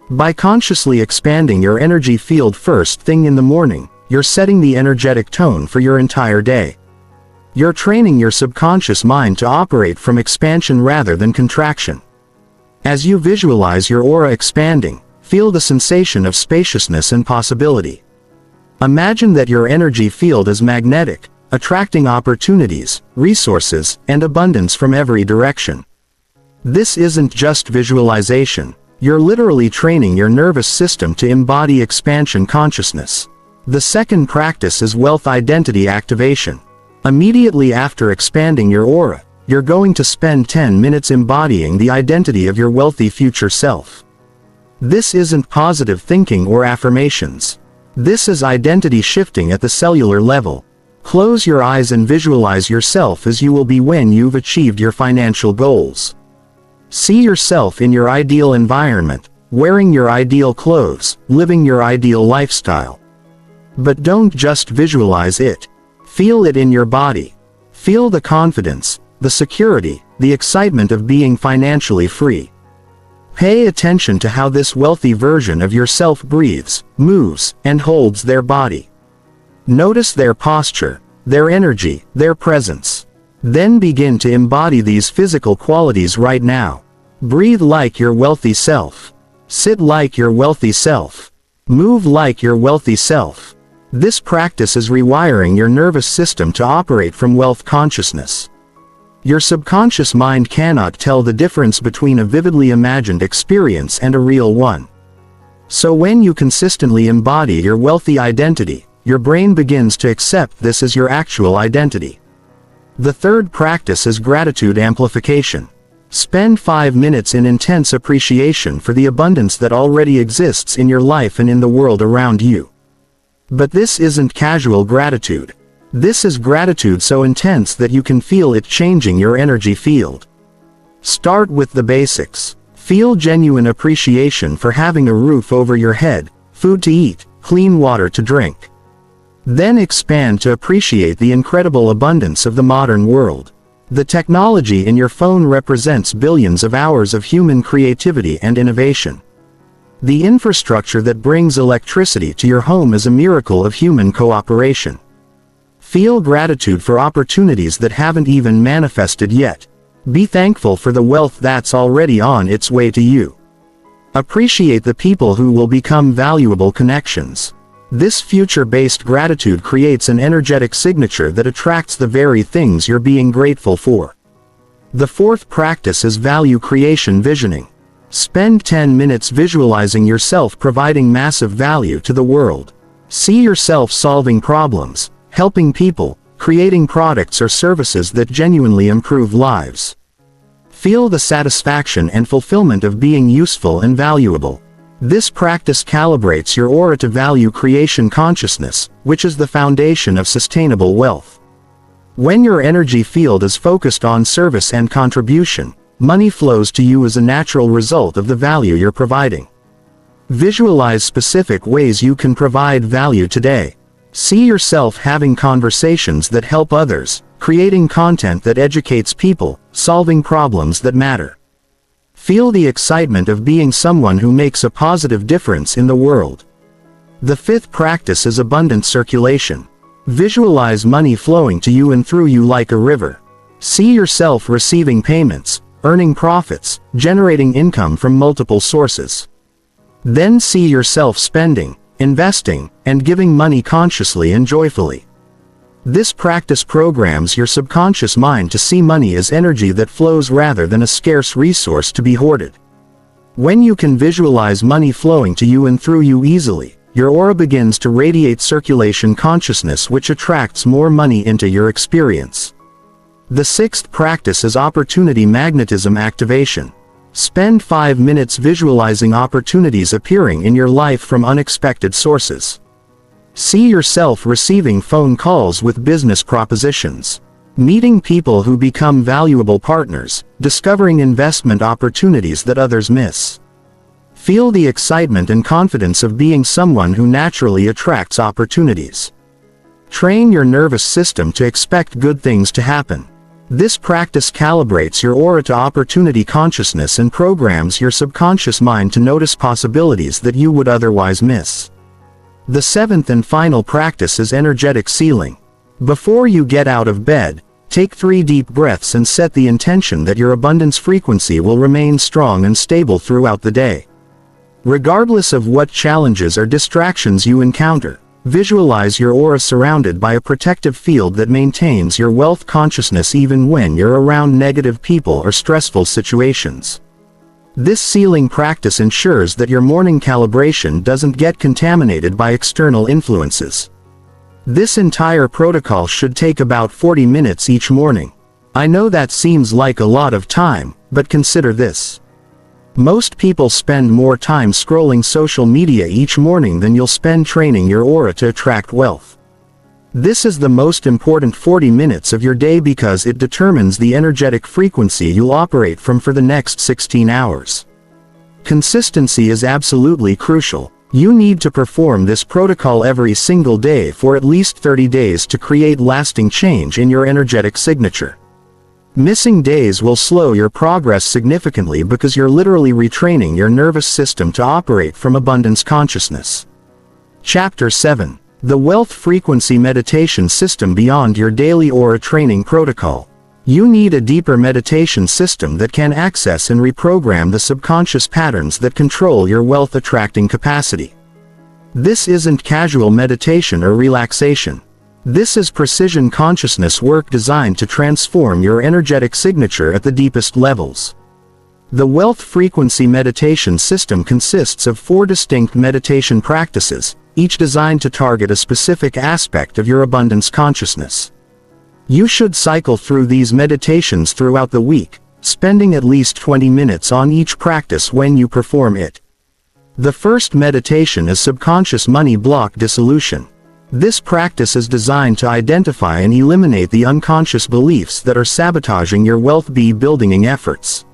By consciously expanding your energy field first thing in the morning, you're setting the energetic tone for your entire day. You're training your subconscious mind to operate from expansion rather than contraction. As you visualize your aura expanding, feel the sensation of spaciousness and possibility. Imagine that your energy field is magnetic, attracting opportunities, resources, and abundance from every direction. This isn't just visualization. You're literally training your nervous system to embody expansion consciousness. The second practice is wealth identity activation. Immediately after expanding your aura, you're going to spend 10 minutes embodying the identity of your wealthy future self. This isn't positive thinking or affirmations. This is identity shifting at the cellular level. Close your eyes and visualize yourself as you will be when you've achieved your financial goals. See yourself in your ideal environment, wearing your ideal clothes, living your ideal lifestyle. But don't just visualize it. Feel it in your body. Feel the confidence, the security, the excitement of being financially free. Pay attention to how this wealthy version of yourself breathes, moves, and holds their body. Notice their posture, their energy, their presence. Then begin to embody these physical qualities right now. Breathe like your wealthy self. Sit like your wealthy self. Move like your wealthy self. This practice is rewiring your nervous system to operate from wealth consciousness. Your subconscious mind cannot tell the difference between a vividly imagined experience and a real one. So when you consistently embody your wealthy identity, your brain begins to accept this as your actual identity. The third practice is gratitude amplification. Spend 5 minutes in intense appreciation for the abundance that already exists in your life and in the world around you. But this isn't casual gratitude. This is gratitude so intense that you can feel it changing your energy field. Start with the basics. Feel genuine appreciation for having a roof over your head, food to eat, clean water to drink. Then expand to appreciate the incredible abundance of the modern world. The technology in your phone represents billions of hours of human creativity and innovation. The infrastructure that brings electricity to your home is a miracle of human cooperation. Feel gratitude for opportunities that haven't even manifested yet. Be thankful for the wealth that's already on its way to you. Appreciate the people who will become valuable connections. This future-based gratitude creates an energetic signature that attracts the very things you're being grateful for. The fourth practice is value creation visioning. Spend 10 minutes visualizing yourself providing massive value to the world. See yourself solving problems, helping people, creating products or services that genuinely improve lives. Feel the satisfaction and fulfillment of being useful and valuable. This practice calibrates your aura to value creation consciousness, which is the foundation of sustainable wealth. When your energy field is focused on service and contribution, money flows to you as a natural result of the value you're providing. Visualize specific ways you can provide value today. See yourself having conversations that help others, creating content that educates people, solving problems that matter. Feel the excitement of being someone who makes a positive difference in the world. The fifth practice is abundant circulation. Visualize money flowing to you and through you like a river. See yourself receiving payments, earning profits, generating income from multiple sources. Then see yourself spending, investing, and giving money consciously and joyfully. This practice programs your subconscious mind to see money as energy that flows rather than a scarce resource to be hoarded. When you can visualize money flowing to you and through you easily, your aura begins to radiate circulation consciousness, which attracts more money into your experience. The sixth practice is opportunity magnetism activation. Spend 5 minutes visualizing opportunities appearing in your life from unexpected sources. See yourself receiving phone calls with business propositions, meeting people who become valuable partners, discovering investment opportunities that others miss. Feel the excitement and confidence of being someone who naturally attracts opportunities. Train your nervous system to expect good things to happen. This practice calibrates your aura to opportunity consciousness and programs your subconscious mind to notice possibilities that you would otherwise miss. The seventh and final practice is energetic sealing. Before you get out of bed, take 3 deep breaths and set the intention that your abundance frequency will remain strong and stable throughout the day. Regardless of what challenges or distractions you encounter, visualize your aura surrounded by a protective field that maintains your wealth consciousness even when you're around negative people or stressful situations. This sealing practice ensures that your morning calibration doesn't get contaminated by external influences. This entire protocol should take about 40 minutes each morning. I know that seems like a lot of time, but consider this. Most people spend more time scrolling social media each morning than you'll spend training your aura to attract wealth. This is the most important 40 minutes of your day because it determines the energetic frequency you'll operate from for the next 16 hours. Consistency is absolutely crucial. You need to perform this protocol every single day for at least 30 days to create lasting change in your energetic signature. Missing days will slow your progress significantly because you're literally retraining your nervous system to operate from abundance consciousness. Chapter 7. The Wealth Frequency Meditation System Beyond Your Daily Aura Training Protocol. You need a deeper meditation system that can access and reprogram the subconscious patterns that control your wealth attracting capacity. This isn't casual meditation or relaxation. This is precision consciousness work designed to transform your energetic signature at the deepest levels. The Wealth Frequency Meditation System consists of 4 distinct meditation practices, each designed to target a specific aspect of your abundance consciousness. You should cycle through these meditations throughout the week, spending at least 20 minutes on each practice when you perform it. The first meditation is Subconscious Money Block Dissolution. This practice is designed to identify and eliminate the unconscious beliefs that are sabotaging your wealth building efforts.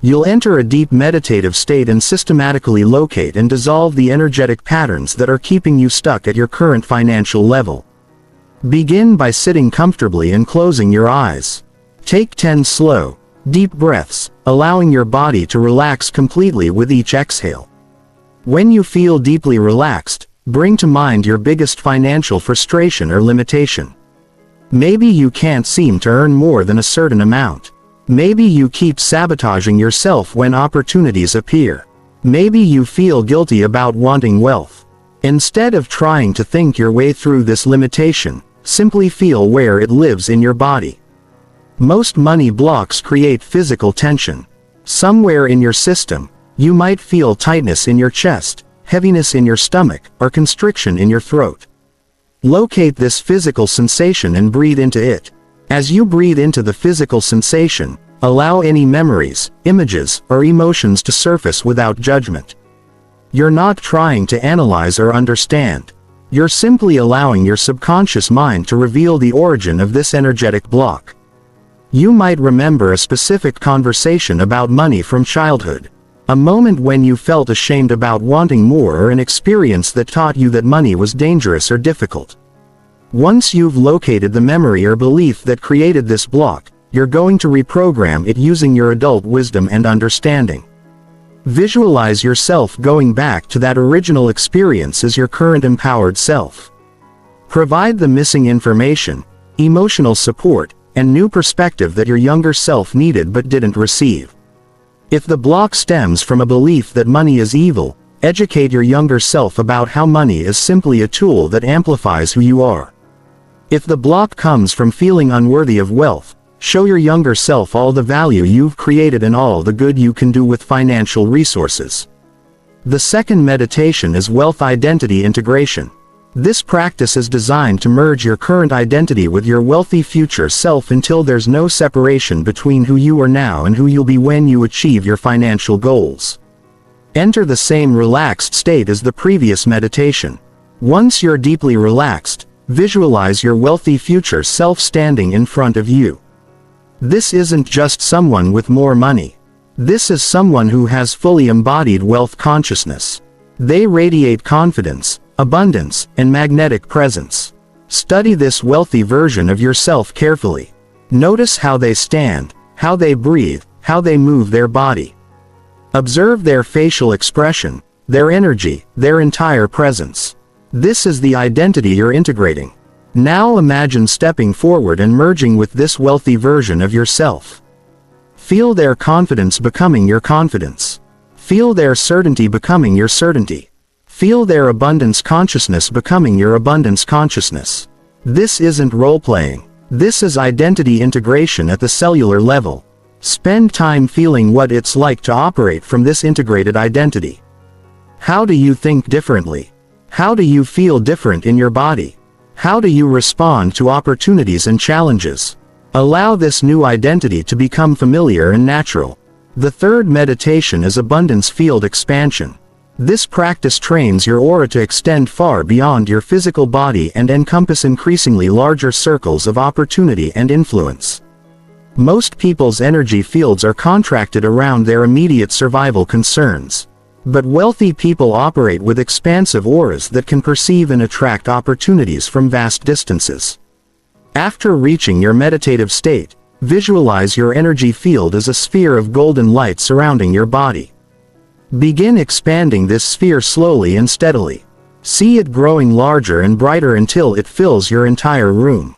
You'll enter a deep meditative state and systematically locate and dissolve the energetic patterns that are keeping you stuck at your current financial level. Begin by sitting comfortably and closing your eyes. Take 10 slow, deep breaths, allowing your body to relax completely with each exhale. When you feel deeply relaxed, bring to mind your biggest financial frustration or limitation. Maybe you can't seem to earn more than a certain amount. Maybe you keep sabotaging yourself when opportunities appear. Maybe you feel guilty about wanting wealth. Instead of trying to think your way through this limitation, simply feel where it lives in your body. Most money blocks create physical tension. Somewhere in your system, you might feel tightness in your chest, heaviness in your stomach, or constriction in your throat. Locate this physical sensation and breathe into it. As you breathe into the physical sensation, allow any memories, images, or emotions to surface without judgment. You're not trying to analyze or understand. You're simply allowing your subconscious mind to reveal the origin of this energetic block. You might remember a specific conversation about money from childhood. A moment when you felt ashamed about wanting more, or an experience that taught you that money was dangerous or difficult. Once you've located the memory or belief that created this block, you're going to reprogram it using your adult wisdom and understanding. Visualize yourself going back to that original experience as your current empowered self. Provide the missing information, emotional support, and new perspective that your younger self needed but didn't receive. If the block stems from a belief that money is evil, educate your younger self about how money is simply a tool that amplifies who you are. If the block comes from feeling unworthy of wealth, Show your younger self all the value you've created and all the good you can do with financial resources. The second meditation is wealth identity integration. This practice is designed to merge your current identity with your wealthy future self until there's no separation between who you are now and who you'll be when you achieve your financial goals. Enter the same relaxed state as the previous meditation. Once you're deeply relaxed, visualize your wealthy future self standing in front of you. This isn't just someone with more money. This is someone who has fully embodied wealth consciousness. They radiate confidence, abundance, and magnetic presence. Study this wealthy version of yourself carefully. Notice how they stand, how they breathe, how they move their body. Observe their facial expression, their energy, their entire presence. This is the identity you're integrating. Now imagine stepping forward and merging with this wealthy version of yourself. Feel their confidence becoming your confidence. Feel their certainty becoming your certainty. Feel their abundance consciousness becoming your abundance consciousness. This isn't role-playing. This is identity integration at the cellular level. Spend time feeling what it's like to operate from this integrated identity. How do you think differently? How do you feel different in your body? How do you respond to opportunities and challenges? Allow this new identity to become familiar and natural. The third meditation is abundance field expansion. This practice trains your aura to extend far beyond your physical body and encompass increasingly larger circles of opportunity and influence. Most people's energy fields are contracted around their immediate survival concerns. But wealthy people operate with expansive auras that can perceive and attract opportunities from vast distances. After reaching your meditative state, visualize your energy field as a sphere of golden light surrounding your body. Begin expanding this sphere slowly and steadily. See it growing larger and brighter until it fills your entire room.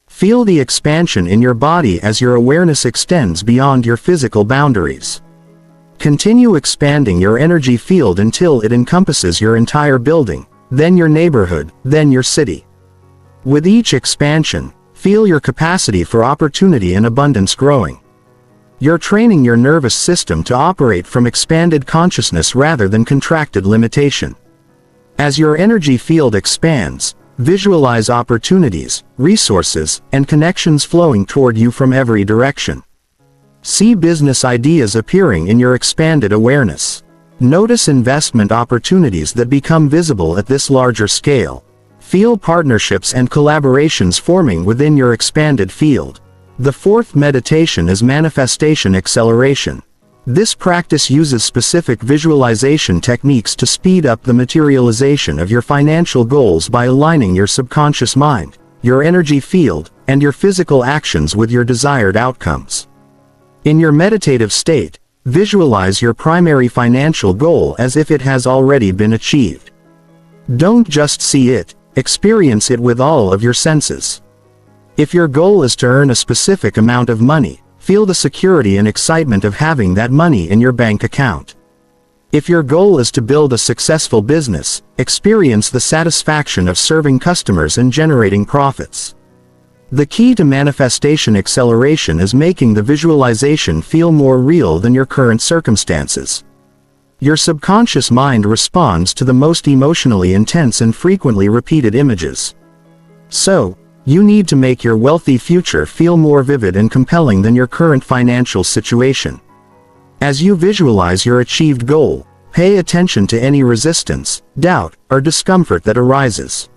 Feel the expansion in your body as your awareness extends beyond your physical boundaries. Continue expanding your energy field until it encompasses your entire building, then your neighborhood, then your city. With each expansion, feel your capacity for opportunity and abundance growing. You're training your nervous system to operate from expanded consciousness rather than contracted limitation. As your energy field expands, visualize opportunities, resources, and connections flowing toward you from every direction. See business ideas appearing in your expanded awareness. Notice investment opportunities that become visible at this larger scale. Feel partnerships and collaborations forming within your expanded field. The fourth meditation is manifestation acceleration. This practice uses specific visualization techniques to speed up the materialization of your financial goals by aligning your subconscious mind, your energy field, and your physical actions with your desired outcomes. In your meditative state, visualize your primary financial goal as if it has already been achieved. Don't just see it, experience it with all of your senses. If your goal is to earn a specific amount of money, feel the security and excitement of having that money in your bank account. If your goal is to build a successful business, experience the satisfaction of serving customers and generating profits. The key to manifestation acceleration is making the visualization feel more real than your current circumstances. Your subconscious mind responds to the most emotionally intense and frequently repeated images. So, you need to make your wealthy future feel more vivid and compelling than your current financial situation. As you visualize your achieved goal, pay attention to any resistance, doubt, or discomfort that arises.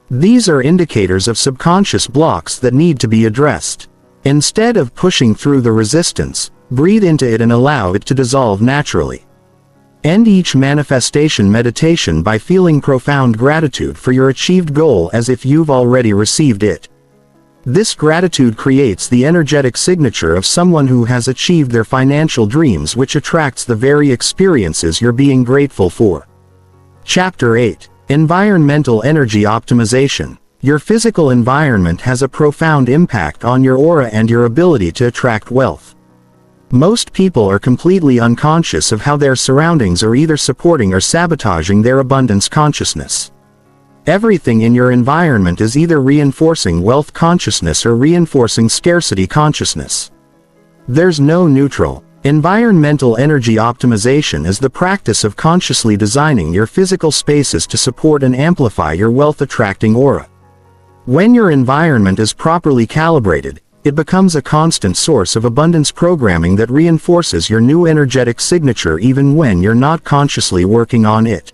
These are indicators of subconscious blocks that need to be addressed. Instead of pushing through the resistance, breathe into it and allow it to dissolve naturally. End each manifestation meditation by feeling profound gratitude for your achieved goal as if you've already received it. This gratitude creates the energetic signature of someone who has achieved their financial dreams, which attracts the very experiences you're being grateful for. Chapter 8. Environmental Energy Optimization. Your physical environment has a profound impact on your aura and your ability to attract wealth. Most people are completely unconscious of how their surroundings are either supporting or sabotaging their abundance consciousness. Everything in your environment is either reinforcing wealth consciousness or reinforcing scarcity consciousness. There's no neutral. Environmental energy optimization is the practice of consciously designing your physical spaces to support and amplify your wealth-attracting aura. When your environment is properly calibrated, it becomes a constant source of abundance programming that reinforces your new energetic signature even when you're not consciously working on it.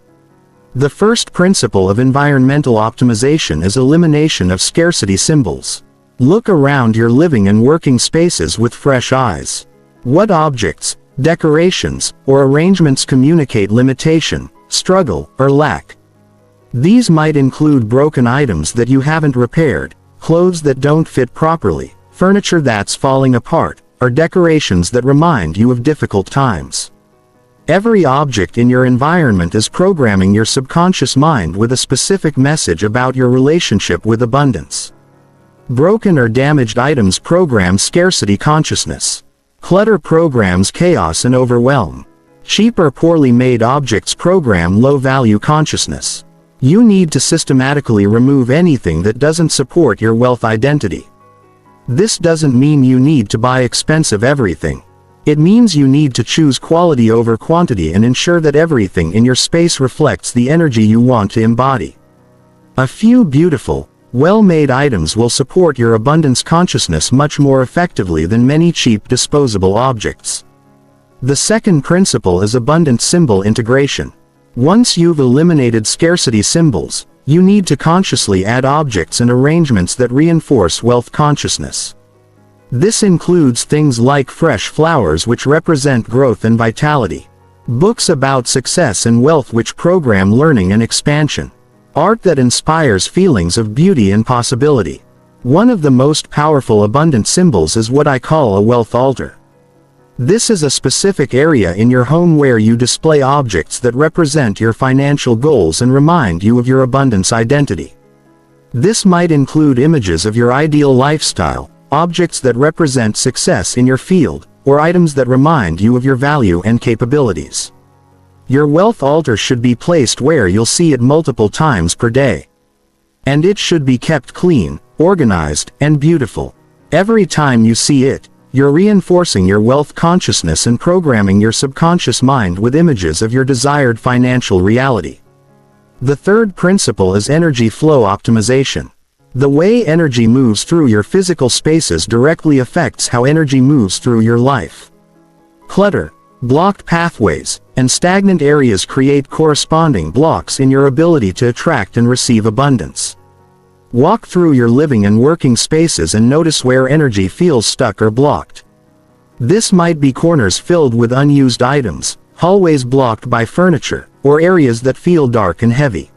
The first principle of environmental optimization is elimination of scarcity symbols. Look around your living and working spaces with fresh eyes. What objects, decorations, or arrangements communicate limitation, struggle, or lack? These might include broken items that you haven't repaired, clothes that don't fit properly, furniture that's falling apart, or decorations that remind you of difficult times. Every object in your environment is programming your subconscious mind with a specific message about your relationship with abundance. Broken or damaged items program scarcity consciousness. Clutter programs chaos and overwhelm. Cheap or poorly made objects program low-value consciousness. You need to systematically remove anything that doesn't support your wealth identity. This doesn't mean you need to buy expensive everything. It means you need to choose quality over quantity and ensure that everything in your space reflects the energy you want to embody. A few beautiful, well-made items will support your abundance consciousness much more effectively than many cheap disposable objects. The second principle is abundant symbol integration. Once you've eliminated scarcity symbols, you need to consciously add objects and arrangements that reinforce wealth consciousness. This includes things like fresh flowers which represent growth and vitality, books about success and wealth which program learning and expansion, art that inspires feelings of beauty and possibility. One of the most powerful abundant symbols is what I call a wealth altar. This is a specific area in your home where you display objects that represent your financial goals and remind you of your abundance identity. This might include images of your ideal lifestyle, objects that represent success in your field, or items that remind you of your value and capabilities. Your wealth altar should be placed where you'll see it multiple times per day. And it should be kept clean, organized, and beautiful. Every time you see it, you're reinforcing your wealth consciousness and programming your subconscious mind with images of your desired financial reality. The third principle is energy flow optimization. The way energy moves through your physical spaces directly affects how energy moves through your life. Clutter, blocked pathways, and stagnant areas create corresponding blocks in your ability to attract and receive abundance. Walk through your living and working spaces and notice where energy feels stuck or blocked. This might be corners filled with unused items, hallways blocked by furniture, or areas that feel dark and heavy.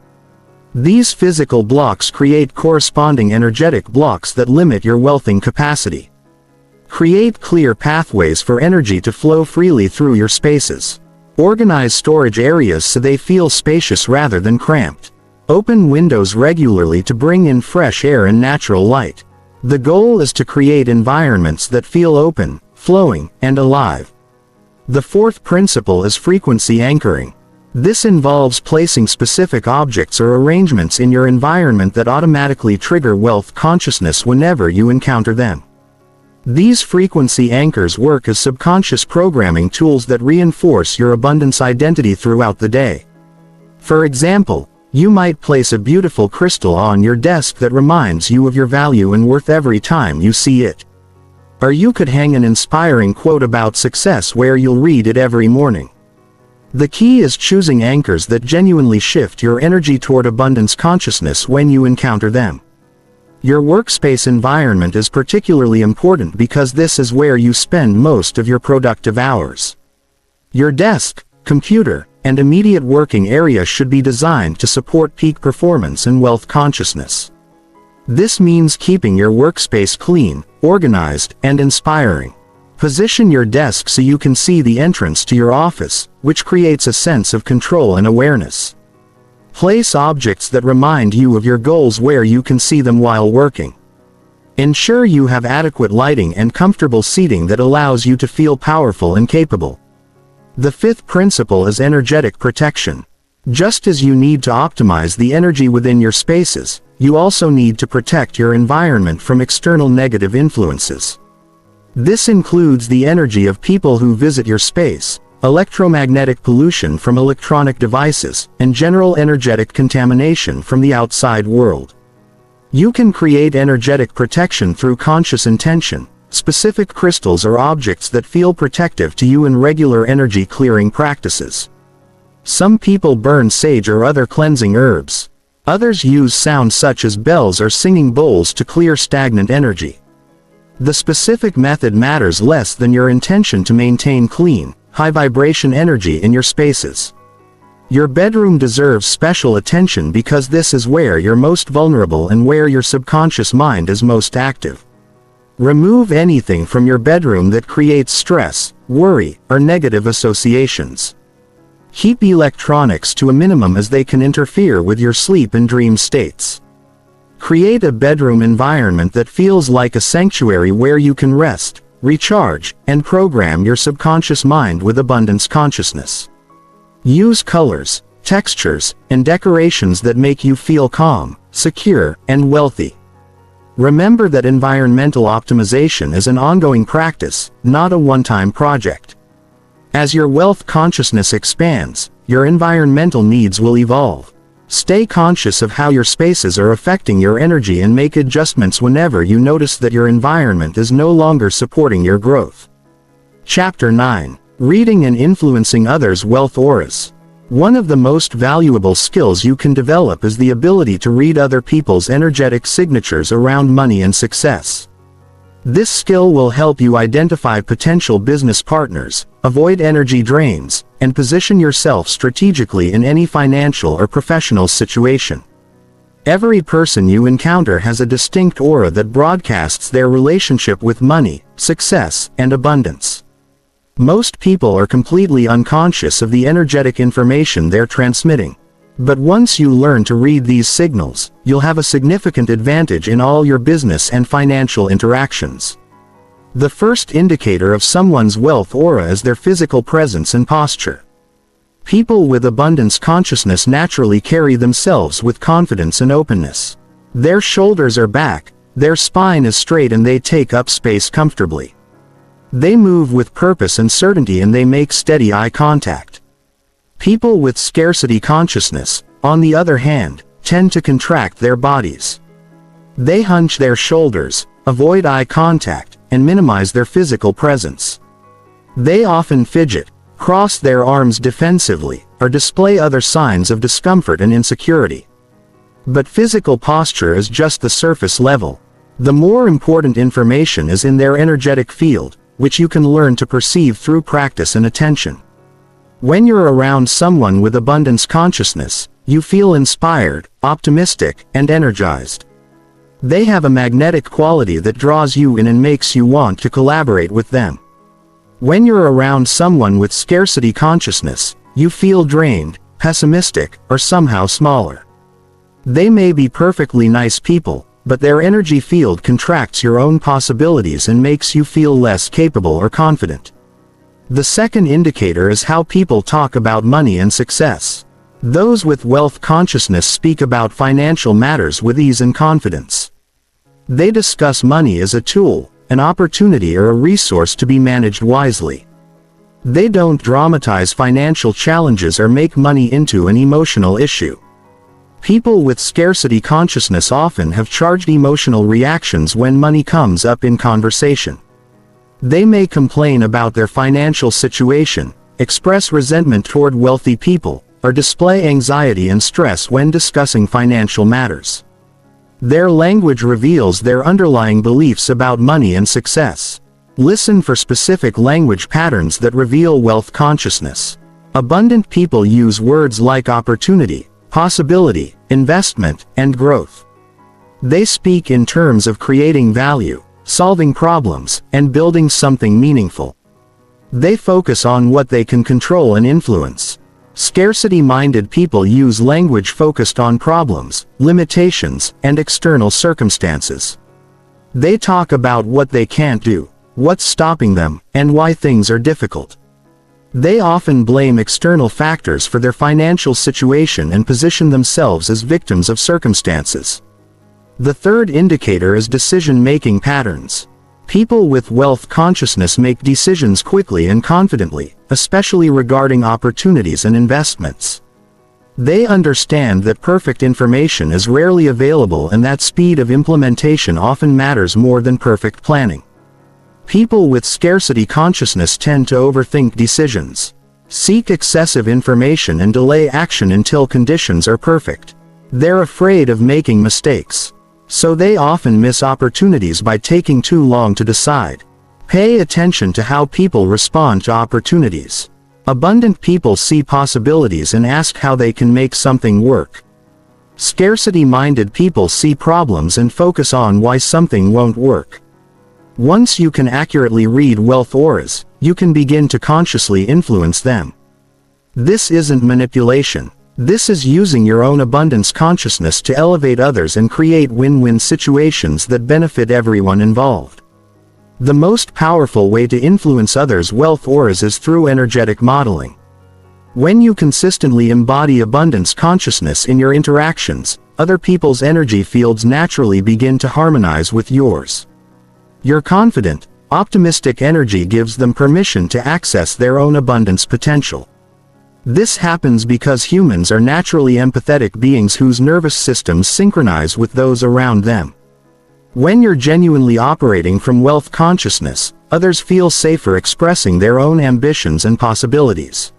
These physical blocks create corresponding energetic blocks that limit your wealthing capacity. Create clear pathways for energy to flow freely through your spaces. Organize storage areas so they feel spacious rather than cramped. Open windows regularly to bring in fresh air and natural light. The goal is to create environments that feel open, flowing, and alive. The fourth principle is frequency anchoring. This involves placing specific objects or arrangements in your environment that automatically trigger wealth consciousness whenever you encounter them. These frequency anchors work as subconscious programming tools that reinforce your abundance identity throughout the day. For example, you might place a beautiful crystal on your desk that reminds you of your value and worth every time you see it. Or you could hang an inspiring quote about success where you'll read it every morning. The key is choosing anchors that genuinely shift your energy toward abundance consciousness when you encounter them. Your workspace environment is particularly important because this is where you spend most of your productive hours. Your desk, computer, and immediate working area should be designed to support peak performance and wealth consciousness. This means keeping your workspace clean, organized, and inspiring. Position your desk so you can see the entrance to your office, which creates a sense of control and awareness. Place objects that remind you of your goals where you can see them while working. Ensure you have adequate lighting and comfortable seating that allows you to feel powerful and capable. The fifth principle is energetic protection. Just as you need to optimize the energy within your spaces, you also need to protect your environment from external negative influences. This includes the energy of people who visit your space, electromagnetic pollution from electronic devices, and general energetic contamination from the outside world. You can create energetic protection through conscious intention, specific crystals or objects that feel protective to you and regular energy clearing practices. Some people burn sage or other cleansing herbs. Others use sounds such as bells or singing bowls to clear stagnant energy. The specific method matters less than your intention to maintain clean, high-vibration energy in your spaces. Your bedroom deserves special attention because this is where you're most vulnerable and where your subconscious mind is most active. Remove anything from your bedroom that creates stress, worry, or negative associations. Keep electronics to a minimum as they can interfere with your sleep and dream states. Create a bedroom environment that feels like a sanctuary where you can rest, recharge, and program your subconscious mind with abundance consciousness. Use colors, textures, and decorations that make you feel calm, secure, and wealthy. Remember that environmental optimization is an ongoing practice, not a one-time project. As your wealth consciousness expands, your environmental needs will evolve. Stay conscious of how your spaces are affecting your energy and make adjustments whenever you notice that your environment is no longer supporting your growth. Chapter 9. Reading and Influencing Others' Wealth Auras. One of the most valuable skills you can develop is the ability to read other people's energetic signatures around money and success. This skill will help you identify potential business partners, avoid energy drains, and position yourself strategically in any financial or professional situation. Every person you encounter has a distinct aura that broadcasts their relationship with money, success, and abundance. Most people are completely unconscious of the energetic information they're transmitting. But once you learn to read these signals, you'll have a significant advantage in all your business and financial interactions. The first indicator of someone's wealth aura is their physical presence and posture. People with abundance consciousness naturally carry themselves with confidence and openness. Their shoulders are back, their spine is straight, and they take up space comfortably. They move with purpose and certainty, and they make steady eye contact. People with scarcity consciousness, on the other hand, tend to contract their bodies. They hunch their shoulders, avoid eye contact, and minimize their physical presence. They often fidget, cross their arms defensively, or display other signs of discomfort and insecurity. But physical posture is just the surface level. The more important information is in their energetic field, which you can learn to perceive through practice and attention. When you're around someone with abundance consciousness, you feel inspired, optimistic, and energized. They have a magnetic quality that draws you in and makes you want to collaborate with them. When you're around someone with scarcity consciousness, you feel drained, pessimistic, or somehow smaller. They may be perfectly nice people, but their energy field contracts your own possibilities and makes you feel less capable or confident. The second indicator is how people talk about money and success. Those with wealth consciousness speak about financial matters with ease and confidence. They discuss money as a tool, an opportunity, or a resource to be managed wisely. They don't dramatize financial challenges or make money into an emotional issue. People with scarcity consciousness often have charged emotional reactions when money comes up in conversation. They may complain about their financial situation, express resentment toward wealthy people, or display anxiety and stress when discussing financial matters. Their language reveals their underlying beliefs about money and success. Listen for specific language patterns that reveal wealth consciousness. Abundant people use words like opportunity, possibility, investment, and growth. They speak in terms of creating value, solving problems, and building something meaningful. They focus on what they can control and influence. Scarcity-minded people use language focused on problems, limitations, and external circumstances. They talk about what they can't do, what's stopping them, and why things are difficult. They often blame external factors for their financial situation and position themselves as victims of circumstances. The third indicator is decision-making patterns. People with wealth consciousness make decisions quickly and confidently, especially regarding opportunities and investments. They understand that perfect information is rarely available and that speed of implementation often matters more than perfect planning. People with scarcity consciousness tend to overthink decisions, seek excessive information and delay action until conditions are perfect. They're afraid of making mistakes, so they often miss opportunities by taking too long to decide. Pay attention to how people respond to opportunities. Abundant people see possibilities and ask how they can make something work. Scarcity-minded people see problems and focus on why something won't work. Once you can accurately read wealth auras, you can begin to consciously influence them. This isn't manipulation. This is using your own abundance consciousness to elevate others and create win-win situations that benefit everyone involved. The most powerful way to influence others' wealth auras is through energetic modeling. When you consistently embody abundance consciousness in your interactions, other people's energy fields naturally begin to harmonize with yours. Your confident, optimistic energy gives them permission to access their own abundance potential. This happens because humans are naturally empathetic beings whose nervous systems synchronize with those around them. When you're genuinely operating from wealth consciousness, others feel safer expressing their own ambitions and possibilities.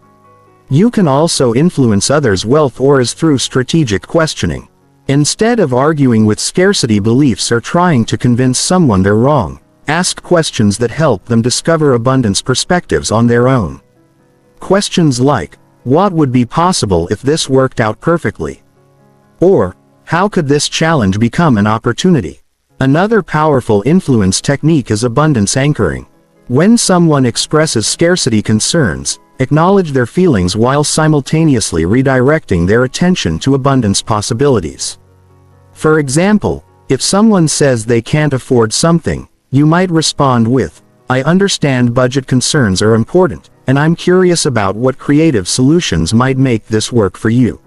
You can also influence others' wealth auras through strategic questioning. Instead of arguing with scarcity beliefs or trying to convince someone they're wrong, ask questions that help them discover abundance perspectives on their own. Questions like, what would be possible if this worked out perfectly? Or, how could this challenge become an opportunity? Another powerful influence technique is abundance anchoring. When someone expresses scarcity concerns, acknowledge their feelings while simultaneously redirecting their attention to abundance possibilities. For example, if someone says they can't afford something, you might respond with, I understand budget concerns are important, and I'm curious about what creative solutions might make this work for you.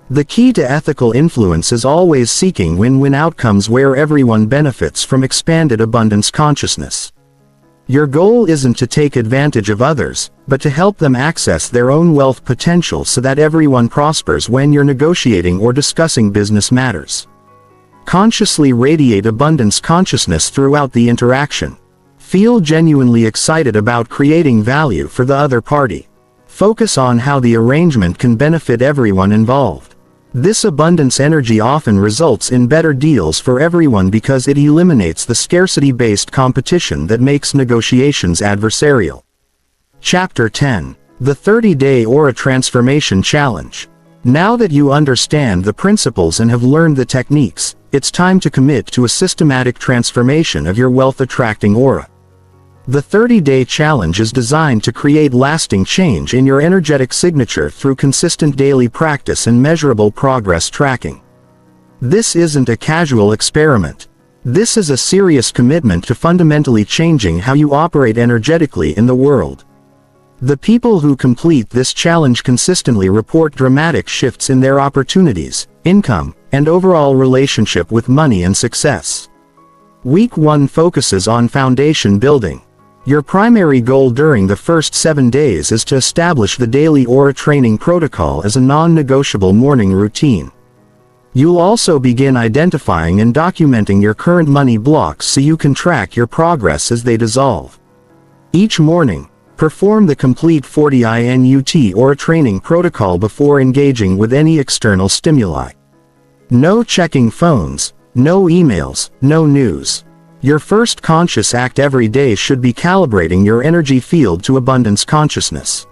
The key to ethical influence is always seeking win-win outcomes where everyone benefits from expanded abundance consciousness. Your goal isn't to take advantage of others, but to help them access their own wealth potential so that everyone prospers when you're negotiating or discussing business matters. Consciously radiate abundance consciousness throughout the interaction. Feel genuinely excited about creating value for the other party. Focus on how the arrangement can benefit everyone involved. This abundance energy often results in better deals for everyone because it eliminates the scarcity-based competition that makes negotiations adversarial. Chapter 10. The 30-Day Aura Transformation Challenge. Now that you understand the principles and have learned the techniques, it's time to commit to a systematic transformation of your wealth-attracting aura. The 30-Day Challenge is designed to create lasting change in your energetic signature through consistent daily practice and measurable progress tracking. This isn't a casual experiment. This is a serious commitment to fundamentally changing how you operate energetically in the world. The people who complete this challenge consistently report dramatic shifts in their opportunities, income, and overall relationship with money and success. Week 1 focuses on foundation building. Your primary goal during the first 7 days is to establish the daily aura training protocol as a non-negotiable morning routine. You'll also begin identifying and documenting your current money blocks so you can track your progress as they dissolve. Each morning, perform the complete 40 minute aura training protocol before engaging with any external stimuli. No checking phones, no emails, no news. Your first conscious act every day should be calibrating your energy field to abundance consciousness.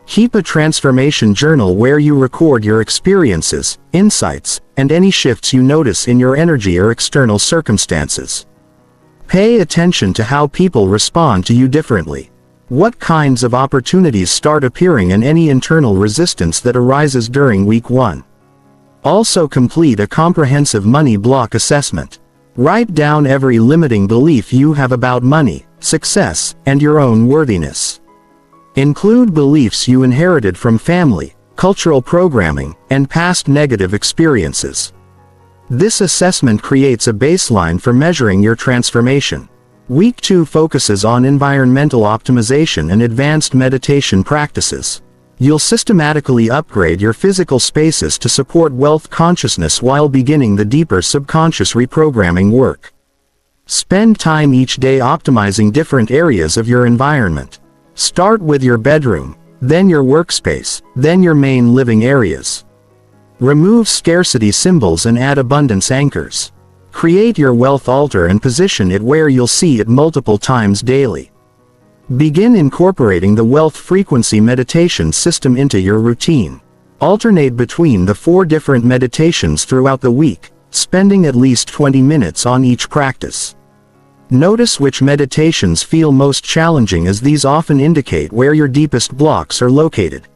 Keep a transformation journal where you record your experiences, insights, and any shifts you notice in your energy or external circumstances. Pay attention to how people respond to you differently. What kinds of opportunities start appearing and any internal resistance that arises during week 1. Also complete a comprehensive money block assessment. Write down every limiting belief you have about money, success, and your own worthiness. Include beliefs you inherited from family, cultural programming, and past negative experiences. This assessment creates a baseline for measuring your transformation. Week 2 focuses on environmental optimization and advanced meditation practices. You'll systematically upgrade your physical spaces to support wealth consciousness while beginning the deeper subconscious reprogramming work. Spend time each day optimizing different areas of your environment. Start with your bedroom, then your workspace, then your main living areas. Remove scarcity symbols and add abundance anchors. Create your wealth altar and position it where you'll see it multiple times daily. Begin incorporating the wealth frequency meditation system into your routine. Alternate between the 4 different meditations throughout the week, spending at least 20 minutes on each practice. Notice which meditations feel most challenging, as these often indicate where your deepest blocks are located.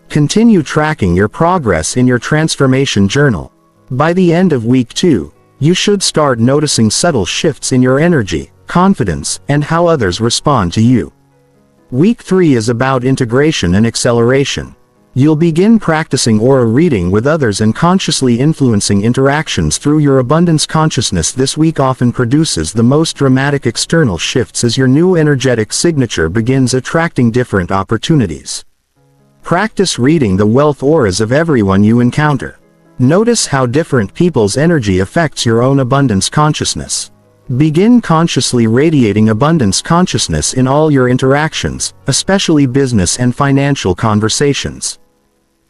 Continue tracking your progress in your transformation journal. By the end of week 2, you should start noticing subtle shifts in your energy, confidence, and how others respond to you. Week 3 is about integration and acceleration. You'll begin practicing aura reading with others and consciously influencing interactions through your abundance consciousness. This week often produces the most dramatic external shifts as your new energetic signature begins attracting different opportunities. Practice reading the wealth auras of everyone you encounter. Notice how different people's energy affects your own abundance consciousness. Begin consciously radiating abundance consciousness in all your interactions, especially business and financial conversations.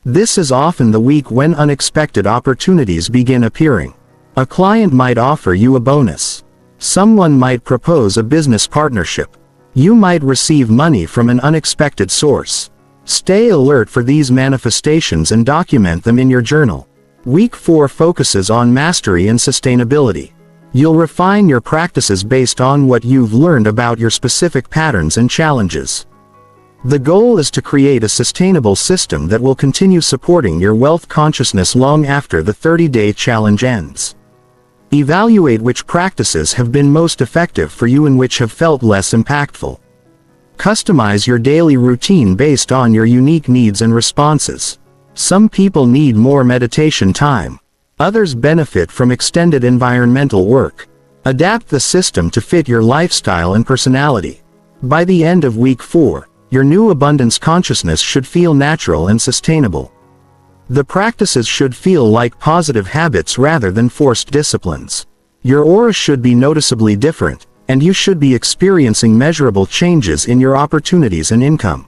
This is often the week when unexpected opportunities begin appearing. A client might offer you a bonus. Someone might propose a business partnership. You might receive money from an unexpected source. Stay alert for these manifestations and document them in your journal. Week 4 focuses on mastery and sustainability. You'll refine your practices based on what you've learned about your specific patterns and challenges. The goal is to create a sustainable system that will continue supporting your wealth consciousness long after the 30-day challenge ends. Evaluate which practices have been most effective for you and which have felt less impactful. Customize your daily routine based on your unique needs and responses. Some people need more meditation time. Others benefit from extended environmental work. Adapt the system to fit your lifestyle and personality. By the end of week 4, your new abundance consciousness should feel natural and sustainable. The practices should feel like positive habits rather than forced disciplines. Your aura should be noticeably different, and you should be experiencing measurable changes in your opportunities and income.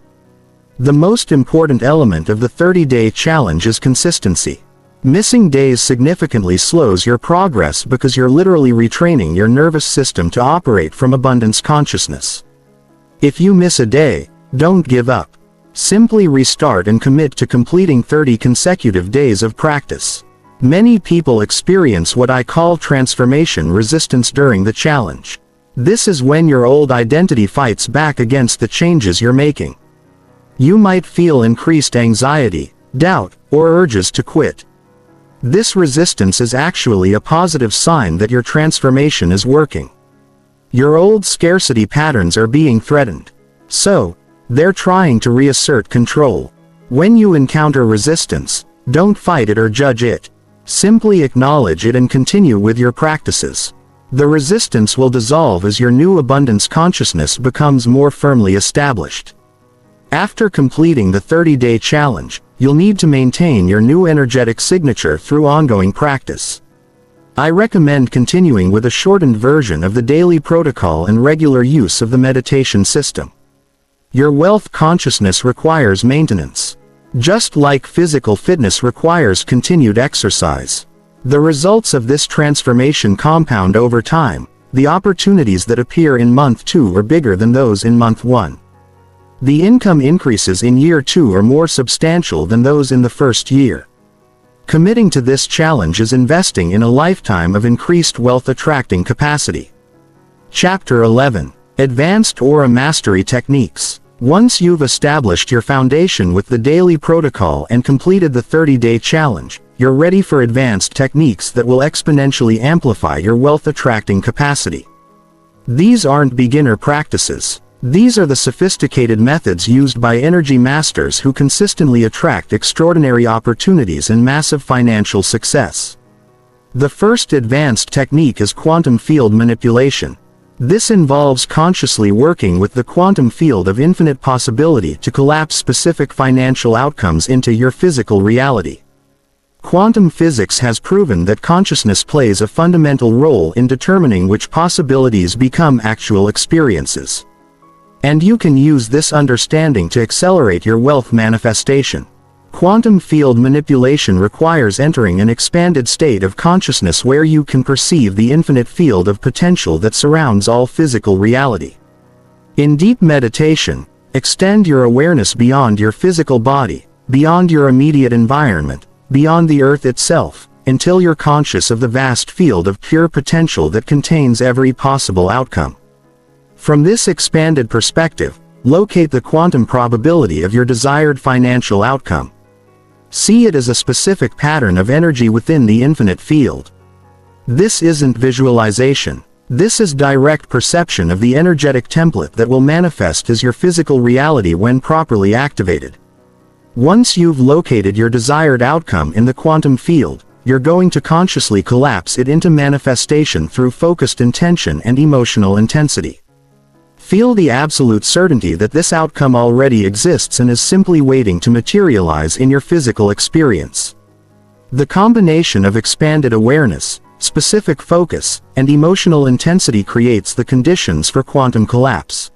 The most important element of the 30-day challenge is consistency. Missing days significantly slows your progress because you're literally retraining your nervous system to operate from abundance consciousness. If you miss a day, don't give up. Simply restart and commit to completing 30 consecutive days of practice. Many people experience what I call transformation resistance during the challenge. This is when your old identity fights back against the changes you're making. You might feel increased anxiety, doubt, or urges to quit. This resistance is actually a positive sign that your transformation is working. Your old scarcity patterns are being threatened. So, they're trying to reassert control. When you encounter resistance, don't fight it or judge it. Simply acknowledge it and continue with your practices. The resistance will dissolve as your new abundance consciousness becomes more firmly established. After completing the 30-day challenge, you'll need to maintain your new energetic signature through ongoing practice. I recommend continuing with a shortened version of the daily protocol and regular use of the meditation system. Your wealth consciousness requires maintenance. Just like physical fitness requires continued exercise. The results of this transformation compound over time. The opportunities that appear in month 2 are bigger than those in month 1. The income increases in year 2 are more substantial than those in the first year. Committing to this challenge is investing in a lifetime of increased wealth attracting capacity. Chapter 11. Advanced Aura Mastery Techniques. Once you've established your foundation with the daily protocol and completed the 30-day challenge, you're ready for advanced techniques that will exponentially amplify your wealth attracting capacity. These aren't beginner practices. These are the sophisticated methods used by energy masters who consistently attract extraordinary opportunities and massive financial success. The first advanced technique is quantum field manipulation. This involves consciously working with the quantum field of infinite possibility to collapse specific financial outcomes into your physical reality. Quantum physics has proven that consciousness plays a fundamental role in determining which possibilities become actual experiences. And you can use this understanding to accelerate your wealth manifestation. Quantum field manipulation requires entering an expanded state of consciousness where you can perceive the infinite field of potential that surrounds all physical reality. In deep meditation, extend your awareness beyond your physical body, beyond your immediate environment, beyond the earth itself, until you're conscious of the vast field of pure potential that contains every possible outcome. From this expanded perspective, locate the quantum probability of your desired financial outcome. See it as a specific pattern of energy within the infinite field. This isn't visualization. This is direct perception of the energetic template that will manifest as your physical reality when properly activated. Once you've located your desired outcome in the quantum field, you're going to consciously collapse it into manifestation through focused intention and emotional intensity. Feel the absolute certainty that this outcome already exists and is simply waiting to materialize in your physical experience. The combination of expanded awareness, specific focus, and emotional intensity creates the conditions for quantum collapse.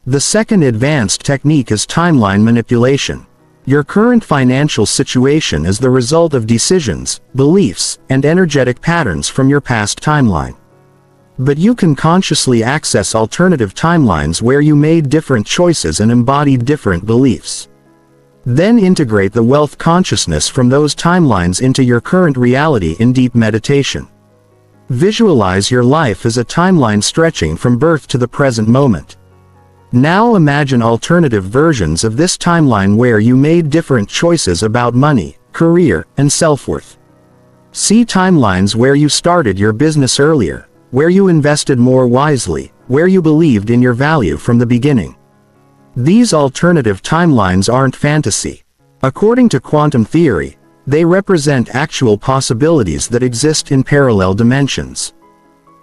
The second advanced technique is timeline manipulation. Your current financial situation is the result of decisions, beliefs, and energetic patterns from your past timeline. But you can consciously access alternative timelines where you made different choices and embodied different beliefs. Then integrate the wealth consciousness from those timelines into your current reality in deep meditation. Visualize your life as a timeline stretching from birth to the present moment. Now imagine alternative versions of this timeline where you made different choices about money, career, and self-worth. See timelines where you started your business earlier, where you invested more wisely, where you believed in your value from the beginning. These alternative timelines aren't fantasy. According to quantum theory, they represent actual possibilities that exist in parallel dimensions.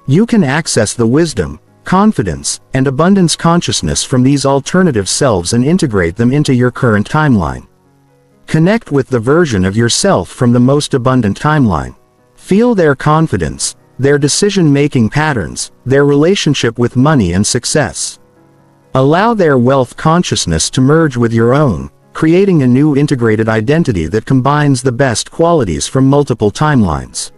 You can access the wisdom, confidence, and abundance consciousness from these alternative selves and integrate them into your current timeline. Connect with the version of yourself from the most abundant timeline. Feel their confidence, their decision-making patterns, their relationship with money and success. Allow their wealth consciousness to merge with your own, creating a new integrated identity that combines the best qualities from multiple timelines.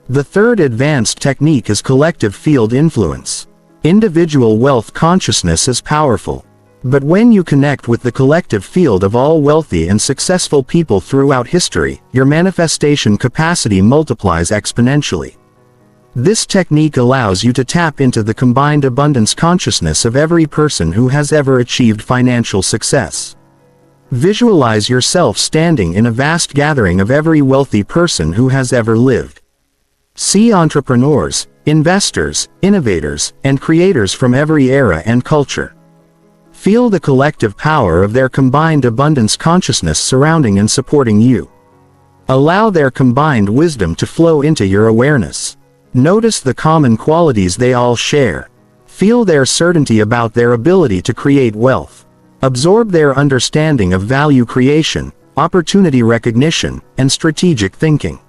The third advanced technique is collective field influence. Individual wealth consciousness is powerful. But when you connect with the collective field of all wealthy and successful people throughout history, your manifestation capacity multiplies exponentially. This technique allows you to tap into the combined abundance consciousness of every person who has ever achieved financial success. Visualize yourself standing in a vast gathering of every wealthy person who has ever lived. See entrepreneurs, investors, innovators, and creators from every era and culture. Feel the collective power of their combined abundance consciousness surrounding and supporting you. Allow their combined wisdom to flow into your awareness. Notice the common qualities they all share. Feel their certainty about their ability to create wealth. Absorb their understanding of value creation, opportunity recognition, and strategic thinking.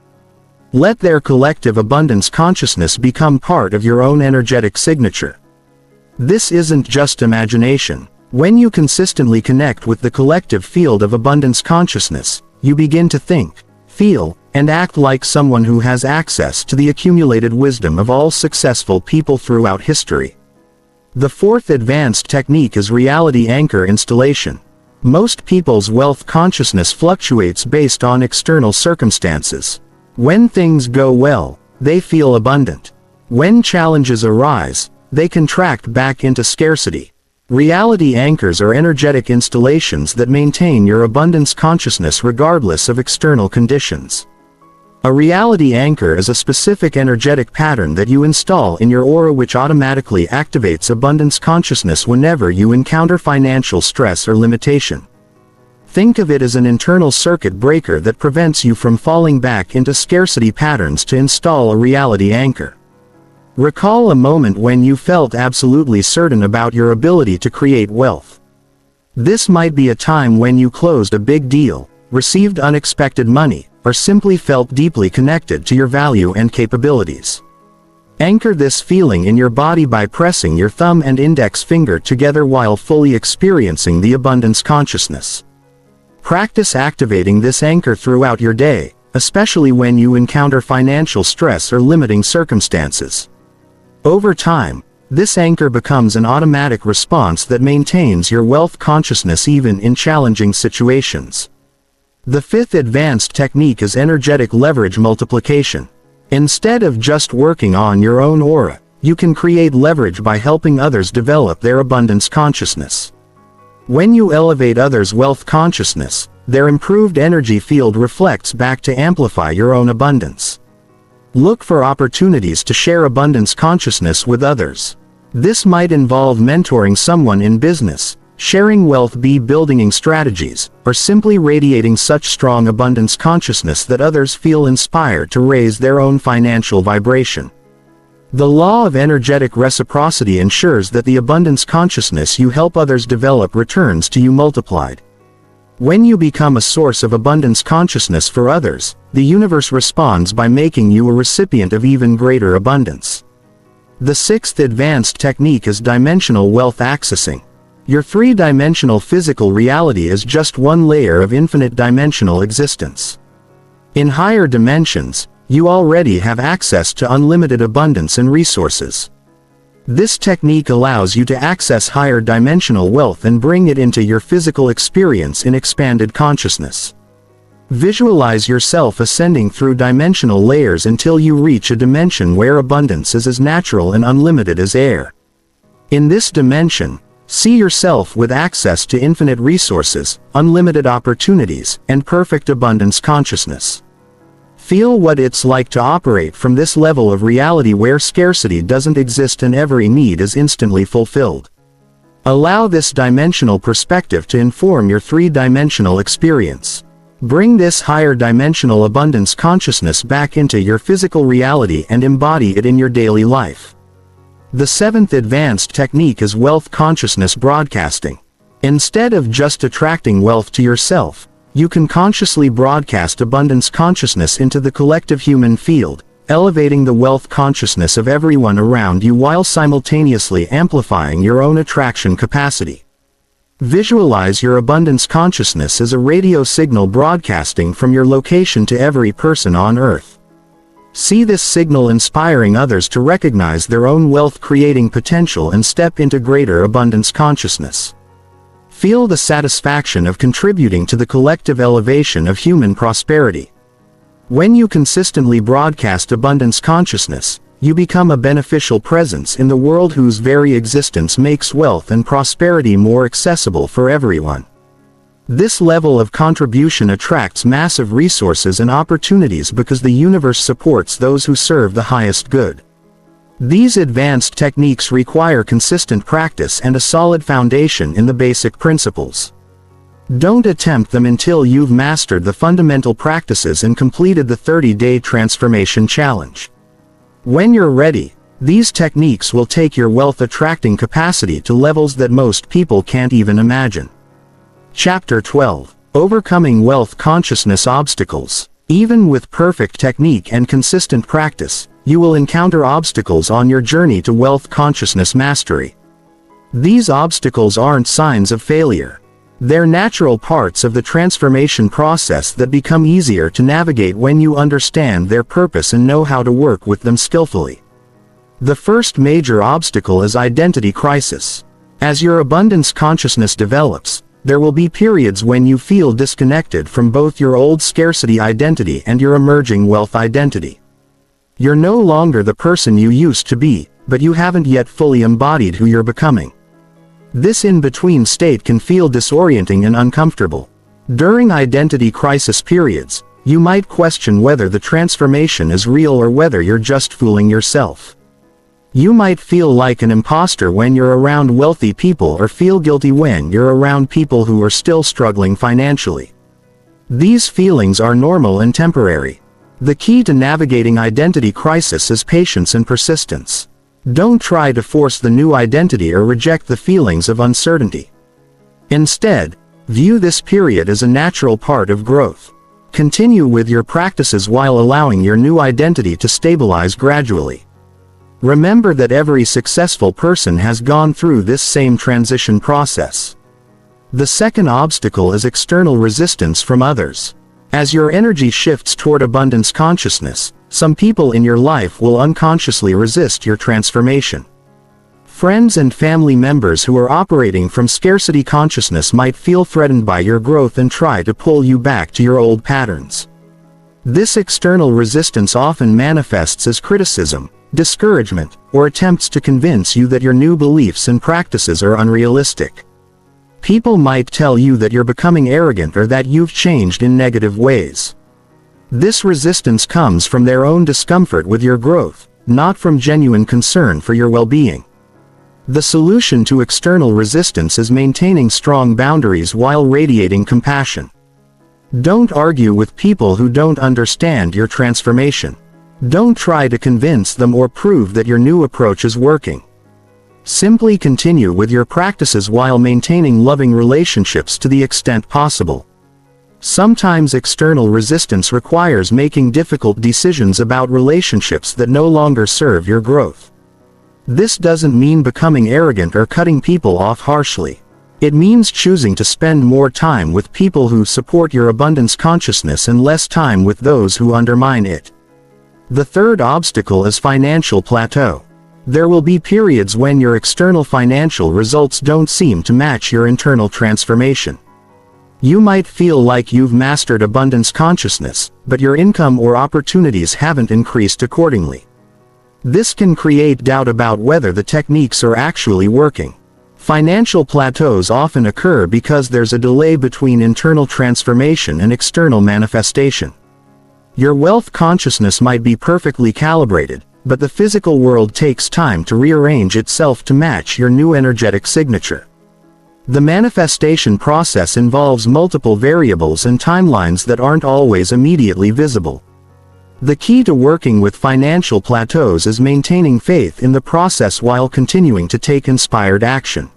Let their collective abundance consciousness become part of your own energetic signature. This isn't just imagination. When you consistently connect with the collective field of abundance consciousness, you begin to think, feel, and act like someone who has access to the accumulated wisdom of all successful people throughout history. The fourth advanced technique is reality anchor installation. Most people's wealth consciousness fluctuates based on external circumstances. When things go well, they feel abundant. When challenges arise, they contract back into scarcity. Reality anchors are energetic installations that maintain your abundance consciousness regardless of external conditions. A reality anchor is a specific energetic pattern that you install in your aura which automatically activates abundance consciousness whenever you encounter financial stress or limitation. Think of it as an internal circuit breaker that prevents you from falling back into scarcity patterns to install a reality anchor. Recall a moment when you felt absolutely certain about your ability to create wealth. This might be a time when you closed a big deal, received unexpected money, or simply felt deeply connected to your value and capabilities. Anchor this feeling in your body by pressing your thumb and index finger together while fully experiencing the abundance consciousness. Practice activating this anchor throughout your day, especially when you encounter financial stress or limiting circumstances. Over time, this anchor becomes an automatic response that maintains your wealth consciousness even in challenging situations. The fifth advanced technique is energetic leverage multiplication. Instead of just working on your own aura, you can create leverage by helping others develop their abundance consciousness. When you elevate others' wealth consciousness, their improved energy field reflects back to amplify your own abundance. Look for opportunities to share abundance consciousness with others. This might involve mentoring someone in business, sharing wealth building strategies, or simply radiating such strong abundance consciousness that others feel inspired to raise their own financial vibration. The law of energetic reciprocity ensures that the abundance consciousness you help others develop returns to you multiplied. When you become a source of abundance consciousness for others, the universe responds by making you a recipient of even greater abundance. The sixth advanced technique is dimensional wealth accessing. Your three-dimensional physical reality is just one layer of infinite dimensional existence. In higher dimensions, you already have access to unlimited abundance and resources. This technique allows you to access higher dimensional wealth and bring it into your physical experience in expanded consciousness. Visualize yourself ascending through dimensional layers until you reach a dimension where abundance is as natural and unlimited as air. In this dimension, see yourself with access to infinite resources, unlimited opportunities, and perfect abundance consciousness. Feel what it's like to operate from this level of reality where scarcity doesn't exist and every need is instantly fulfilled. Allow this dimensional perspective to inform your three-dimensional experience. Bring this higher dimensional abundance consciousness back into your physical reality and embody it in your daily life. The seventh advanced technique is wealth consciousness broadcasting. Instead of just attracting wealth to yourself, you can consciously broadcast abundance consciousness into the collective human field, elevating the wealth consciousness of everyone around you while simultaneously amplifying your own attraction capacity. Visualize your abundance consciousness as a radio signal broadcasting from your location to every person on Earth. See this signal inspiring others to recognize their own wealth-creating potential and step into greater abundance consciousness. Feel the satisfaction of contributing to the collective elevation of human prosperity. When you consistently broadcast abundance consciousness, you become a beneficial presence in the world whose very existence makes wealth and prosperity more accessible for everyone. This level of contribution attracts massive resources and opportunities because the universe supports those who serve the highest good. These advanced techniques require consistent practice and a solid foundation in the basic principles. Don't attempt them until you've mastered the fundamental practices and completed the 30-day transformation challenge. When you're ready, these techniques will take your wealth-attracting capacity to levels that most people can't even imagine. Chapter 12. Overcoming Wealth Consciousness Obstacles. Even with perfect technique and consistent practice, you will encounter obstacles on your journey to wealth consciousness mastery. These obstacles aren't signs of failure. They're natural parts of the transformation process that become easier to navigate when you understand their purpose and know how to work with them skillfully. The first major obstacle is identity crisis. As your abundance consciousness develops, there will be periods when you feel disconnected from both your old scarcity identity and your emerging wealth identity. You're no longer the person you used to be, but you haven't yet fully embodied who you're becoming. This in-between state can feel disorienting and uncomfortable. During identity crisis periods, You might question whether the transformation is real or whether you're just fooling yourself. You might feel like an imposter when you're around wealthy people or feel guilty when you're around people who are still struggling financially. These feelings are normal and temporary. The key to navigating identity crisis is patience and persistence. Don't try to force the new identity or reject the feelings of uncertainty. Instead, view this period as a natural part of growth. Continue with your practices while allowing your new identity to stabilize gradually. Remember that every successful person has gone through this same transition process. The second obstacle is external resistance from others. As your energy shifts toward abundance consciousness, some people in your life will unconsciously resist your transformation. Friends and family members who are operating from scarcity consciousness might feel threatened by your growth and try to pull you back to your old patterns. This external resistance often manifests as criticism, discouragement, or attempts to convince you that your new beliefs and practices are unrealistic. People might tell you that you're becoming arrogant or that you've changed in negative ways. This resistance comes from their own discomfort with your growth, not from genuine concern for your well-being. The solution to external resistance is maintaining strong boundaries while radiating compassion. Don't argue with people who don't understand your transformation. Don't try to convince them or prove that your new approach is working. Simply continue with your practices while maintaining loving relationships to the extent possible. Sometimes external resistance requires making difficult decisions about relationships that no longer serve your growth. This doesn't mean becoming arrogant or cutting people off harshly. It means choosing to spend more time with people who support your abundance consciousness and less time with those who undermine it. The third obstacle is financial plateau. There will be periods when your external financial results don't seem to match your internal transformation. You might feel like you've mastered abundance consciousness, but your income or opportunities haven't increased accordingly. This can create doubt about whether the techniques are actually working. Financial plateaus often occur because there's a delay between internal transformation and external manifestation. Your wealth consciousness might be perfectly calibrated, but the physical world takes time to rearrange itself to match your new energetic signature. The manifestation process involves multiple variables and timelines that aren't always immediately visible. The key to working with financial plateaus is maintaining faith in the process while continuing to take inspired action.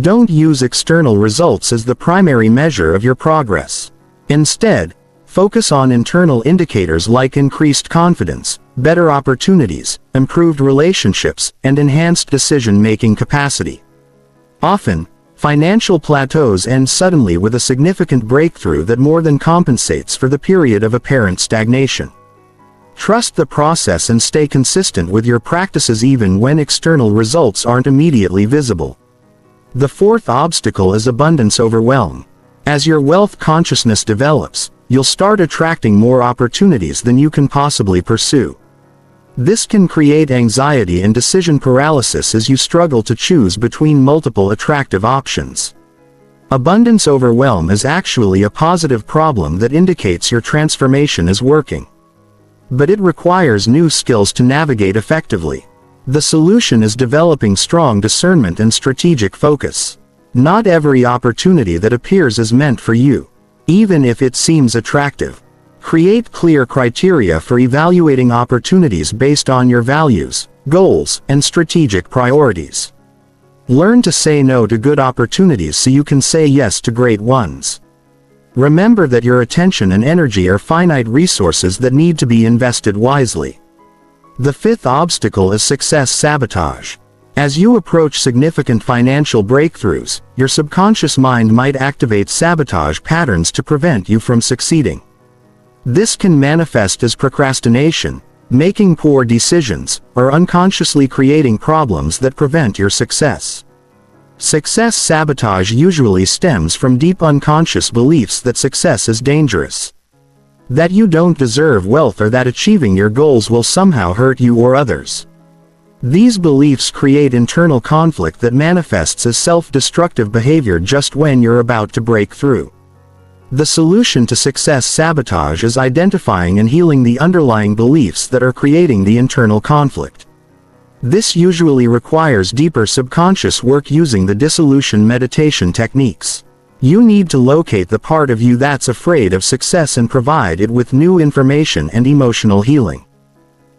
Don't use external results as the primary measure of your progress. Instead, focus on internal indicators like increased confidence, better opportunities, improved relationships, and enhanced decision-making capacity. Often, financial plateaus end suddenly with a significant breakthrough that more than compensates for the period of apparent stagnation. Trust the process and stay consistent with your practices even when external results aren't immediately visible. The fourth obstacle is abundance overwhelm. As your wealth consciousness develops, you'll start attracting more opportunities than you can possibly pursue. This can create anxiety and decision paralysis as you struggle to choose between multiple attractive options. Abundance overwhelm is actually a positive problem that indicates your transformation is working. But it requires new skills to navigate effectively. The solution is developing strong discernment and strategic focus. Not every opportunity that appears is meant for you, even if it seems attractive. Create clear criteria for evaluating opportunities based on your values, goals, and strategic priorities. Learn to say no to good opportunities so you can say yes to great ones. Remember that your attention and energy are finite resources that need to be invested wisely. The fifth obstacle is success sabotage. As you approach significant financial breakthroughs, your subconscious mind might activate sabotage patterns to prevent you from succeeding. This can manifest as procrastination, making poor decisions, or unconsciously creating problems that prevent your success. Success sabotage usually stems from deep unconscious beliefs that success is dangerous, that you don't deserve wealth, or that achieving your goals will somehow hurt you or others. These beliefs create internal conflict that manifests as self-destructive behavior just when you're about to break through. The solution to success sabotage is identifying and healing the underlying beliefs that are creating the internal conflict. This usually requires deeper subconscious work using the dissolution meditation techniques. You need to locate the part of you that's afraid of success and provide it with new information and emotional healing.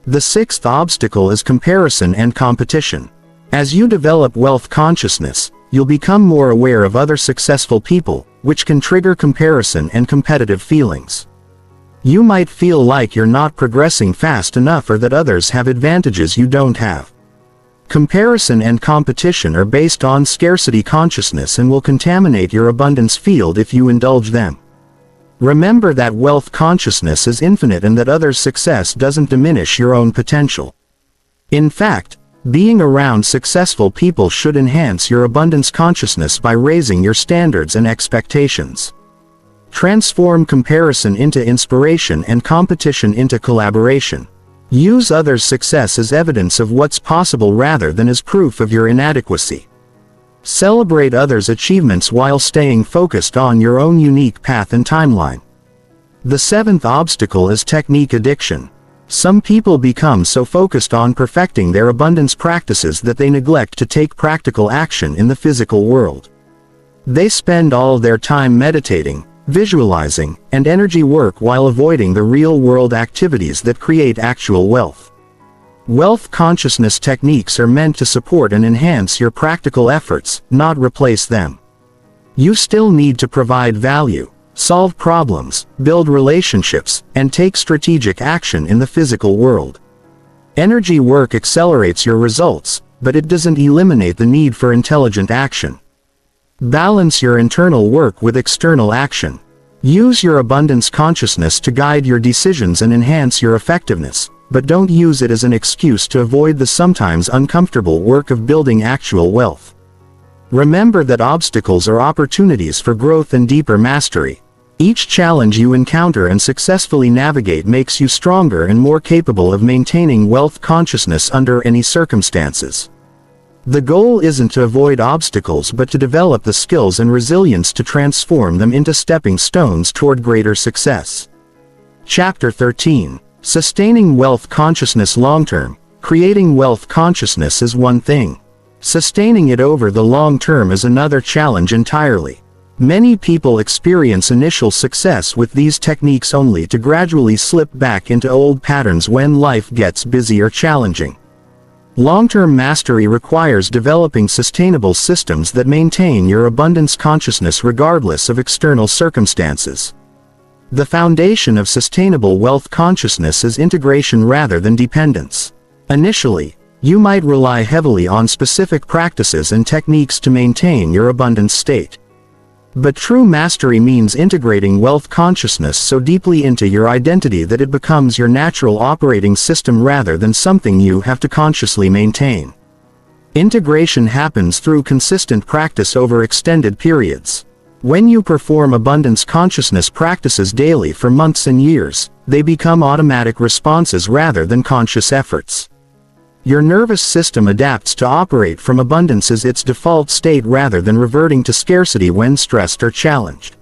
The sixth obstacle is comparison and competition. As you develop wealth consciousness, you'll become more aware of other successful people, which can trigger comparison and competitive feelings. You might feel like you're not progressing fast enough or that others have advantages you don't have. Comparison and competition are based on scarcity consciousness and will contaminate your abundance field if you indulge them. Remember that wealth consciousness is infinite and that others' success doesn't diminish your own potential. In fact, being around successful people should enhance your abundance consciousness by raising your standards and expectations. Transform comparison into inspiration and competition into collaboration. Use others' success as evidence of what's possible rather than as proof of your inadequacy. Celebrate others' achievements while staying focused on your own unique path and timeline. The seventh obstacle is technique addiction. Some people become so focused on perfecting their abundance practices that they neglect to take practical action in the physical world. They spend all their time meditating, visualizing, and energy work while avoiding the real-world activities that create actual wealth. Wealth consciousness techniques are meant to support and enhance your practical efforts, not replace them. You still need to provide value, solve problems, build relationships, and take strategic action in the physical world. Energy work accelerates your results, but it doesn't eliminate the need for intelligent action. Balance your internal work with external action. Use your abundance consciousness to guide your decisions and enhance your effectiveness, but don't use it as an excuse to avoid the sometimes uncomfortable work of building actual wealth. Remember that obstacles are opportunities for growth and deeper mastery. Each challenge you encounter and successfully navigate makes you stronger and more capable of maintaining wealth consciousness under any circumstances. The goal isn't to avoid obstacles but to develop the skills and resilience to transform them into stepping stones toward greater success. Chapter 13. Sustaining wealth consciousness long-term. Creating wealth consciousness is one thing. Sustaining it over the long term is another challenge entirely. Many people experience initial success with these techniques only to gradually slip back into old patterns when life gets busy or challenging. Long-term mastery requires developing sustainable systems that maintain your abundance consciousness regardless of external circumstances. The foundation of sustainable wealth consciousness is integration rather than dependence. Initially, you might rely heavily on specific practices and techniques to maintain your abundance state. But true mastery means integrating wealth consciousness so deeply into your identity that it becomes your natural operating system rather than something you have to consciously maintain. Integration happens through consistent practice over extended periods. When you perform abundance consciousness practices daily for months and years, they become automatic responses rather than conscious efforts. Your nervous system adapts to operate from abundance as its default state rather than reverting to scarcity when stressed or challenged.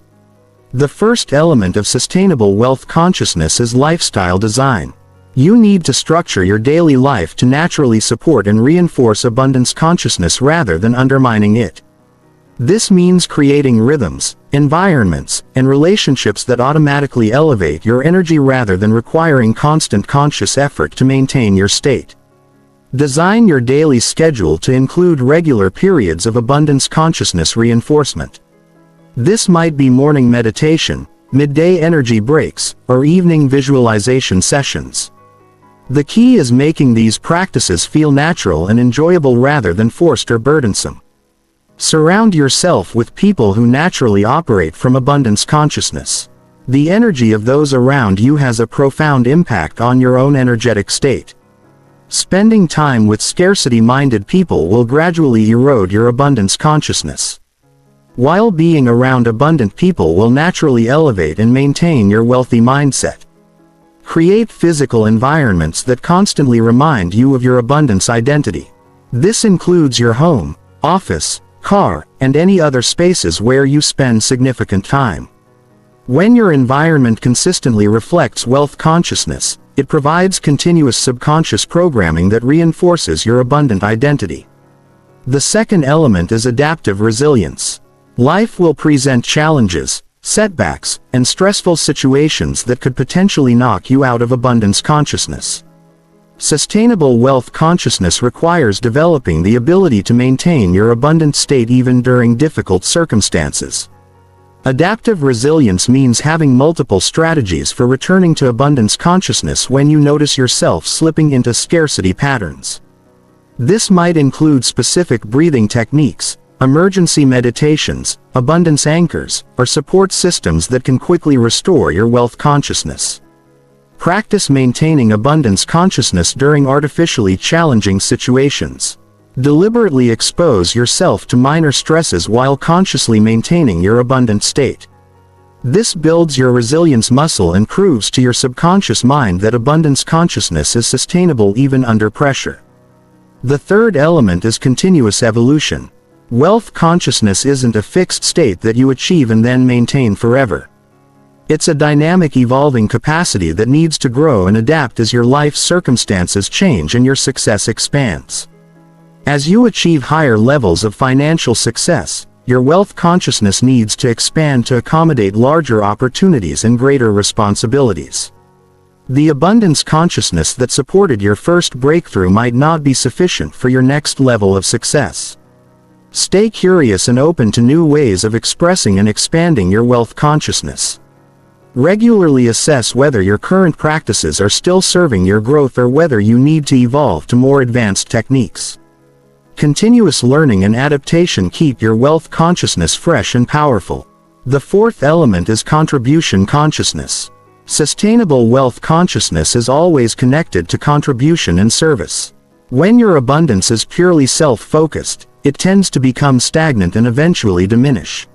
The first element of sustainable wealth consciousness is lifestyle design. You need to structure your daily life to naturally support and reinforce abundance consciousness rather than undermining it. This means creating rhythms, environments, and relationships that automatically elevate your energy rather than requiring constant conscious effort to maintain your state. Design your daily schedule to include regular periods of abundance consciousness reinforcement. This might be morning meditation, midday energy breaks, or evening visualization sessions. The key is making these practices feel natural and enjoyable rather than forced or burdensome. Surround yourself with people who naturally operate from abundance consciousness. The energy of those around you has a profound impact on your own energetic state. Spending time with scarcity-minded people will gradually erode your abundance consciousness, while being around abundant people will naturally elevate and maintain your wealthy mindset. Create physical environments that constantly remind you of your abundance identity. This includes your home, office, car, and any other spaces where you spend significant time. When your environment consistently reflects wealth consciousness, it provides continuous subconscious programming that reinforces your abundant identity. The second element is adaptive resilience. Life will present challenges, setbacks, and stressful situations that could potentially knock you out of abundance consciousness. Sustainable wealth consciousness requires developing the ability to maintain your abundant state even during difficult circumstances. Adaptive resilience means having multiple strategies for returning to abundance consciousness when you notice yourself slipping into scarcity patterns. This might include specific breathing techniques, emergency meditations, abundance anchors, or support systems that can quickly restore your wealth consciousness. Practice maintaining abundance consciousness during artificially challenging situations. Deliberately expose yourself to minor stresses while consciously maintaining your abundant state. This builds your resilience muscle and proves to your subconscious mind that abundance consciousness is sustainable even under pressure. The third element is continuous evolution. Wealth consciousness isn't a fixed state that you achieve and then maintain forever. It's a dynamic evolving capacity that needs to grow and adapt as your life circumstances change and your success expands. As you achieve higher levels of financial success, your wealth consciousness needs to expand to accommodate larger opportunities and greater responsibilities. The abundance consciousness that supported your first breakthrough might not be sufficient for your next level of success. Stay curious and open to new ways of expressing and expanding your wealth consciousness. Regularly assess whether your current practices are still serving your growth or whether you need to evolve to more advanced techniques. Continuous learning and adaptation keep your wealth consciousness fresh and powerful. The fourth element is contribution consciousness. Sustainable wealth consciousness is always connected to contribution and service. When your abundance is purely self-focused, it tends to become stagnant and eventually diminish.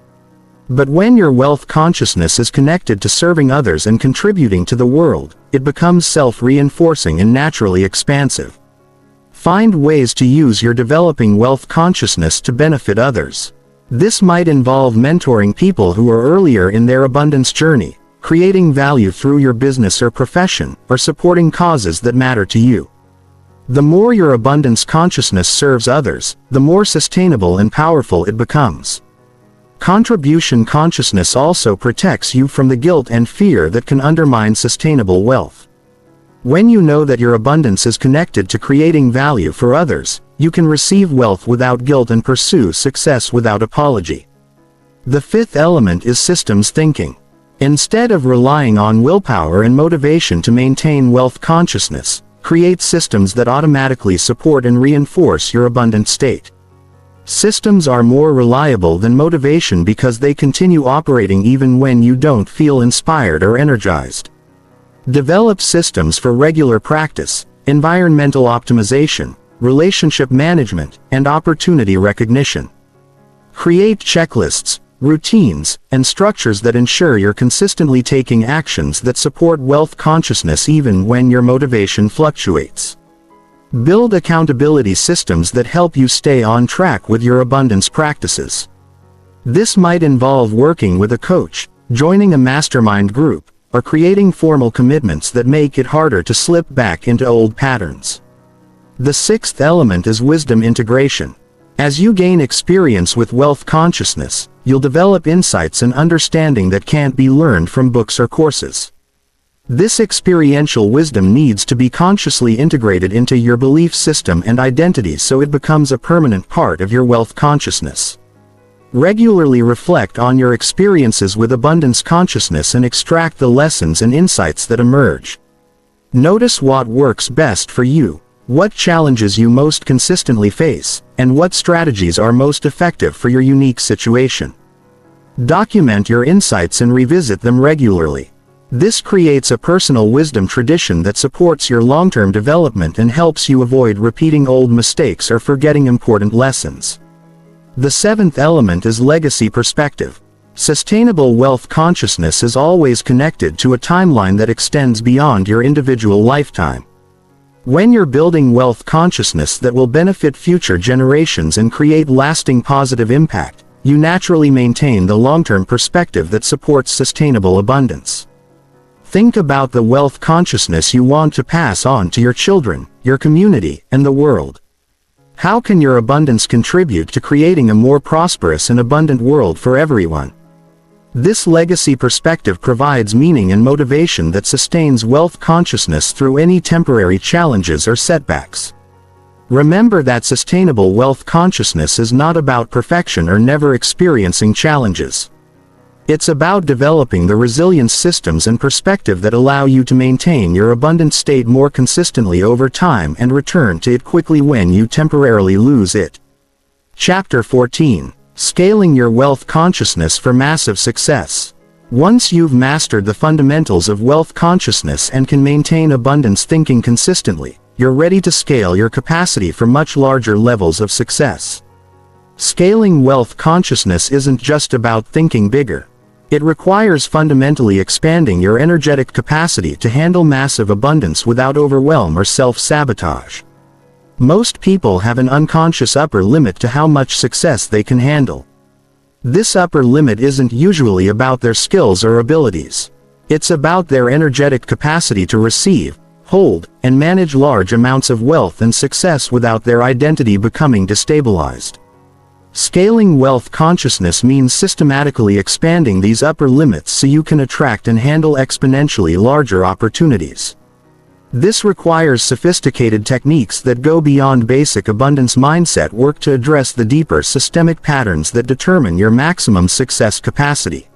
But when your wealth consciousness is connected to serving others and contributing to the world, it becomes self-reinforcing and naturally expansive. Find ways to use your developing wealth consciousness to benefit others. This might involve mentoring people who are earlier in their abundance journey, creating value through your business or profession, or supporting causes that matter to you. The more your abundance consciousness serves others, the more sustainable and powerful it becomes. Contribution consciousness also protects you from the guilt and fear that can undermine sustainable wealth. When you know that your abundance is connected to creating value for others, you can receive wealth without guilt and pursue success without apology. The fifth element is systems thinking. Instead of relying on willpower and motivation to maintain wealth consciousness, create systems that automatically support and reinforce your abundant state. Systems are more reliable than motivation because they continue operating even when you don't feel inspired or energized. Develop systems for regular practice, environmental optimization, relationship management, and opportunity recognition. Create checklists, routines, and structures that ensure you're consistently taking actions that support wealth consciousness even when your motivation fluctuates. Build accountability systems that help you stay on track with your abundance practices. This might involve working with a coach, joining a mastermind group, or creating formal commitments that make it harder to slip back into old patterns. The sixth element is wisdom integration. As you gain experience with wealth consciousness, you'll develop insights and understanding that can't be learned from books or courses. This experiential wisdom needs to be consciously integrated into your belief system and identity so it becomes a permanent part of your wealth consciousness. Regularly reflect on your experiences with abundance consciousness and extract the lessons and insights that emerge. Notice what works best for you, what challenges you most consistently face, and what strategies are most effective for your unique situation. Document your insights and revisit them regularly. This creates a personal wisdom tradition that supports your long-term development and helps you avoid repeating old mistakes or forgetting important lessons. The seventh element is legacy perspective. Sustainable wealth consciousness is always connected to a timeline that extends beyond your individual lifetime. When you're building wealth consciousness that will benefit future generations and create lasting positive impact, you naturally maintain the long-term perspective that supports sustainable abundance. Think about the wealth consciousness you want to pass on to your children, your community, and the world. How can your abundance contribute to creating a more prosperous and abundant world for everyone? This legacy perspective provides meaning and motivation that sustains wealth consciousness through any temporary challenges or setbacks. Remember that sustainable wealth consciousness is not about perfection or never experiencing challenges. It's about developing the resilience systems and perspective that allow you to maintain your abundant state more consistently over time and return to it quickly when you temporarily lose it. Chapter 14. Scaling your wealth consciousness for massive success. Once you've mastered the fundamentals of wealth consciousness and can maintain abundance thinking consistently, you're ready to scale your capacity for much larger levels of success. Scaling wealth consciousness isn't just about thinking bigger. It requires fundamentally expanding your energetic capacity to handle massive abundance without overwhelm or self-sabotage. Most people have an unconscious upper limit to how much success they can handle. This upper limit isn't usually about their skills or abilities. It's about their energetic capacity to receive, hold, and manage large amounts of wealth and success without their identity becoming destabilized. Scaling wealth consciousness means systematically expanding these upper limits so you can attract and handle exponentially larger opportunities. This requires sophisticated techniques that go beyond basic abundance mindset work to address the deeper systemic patterns that determine your maximum success capacity.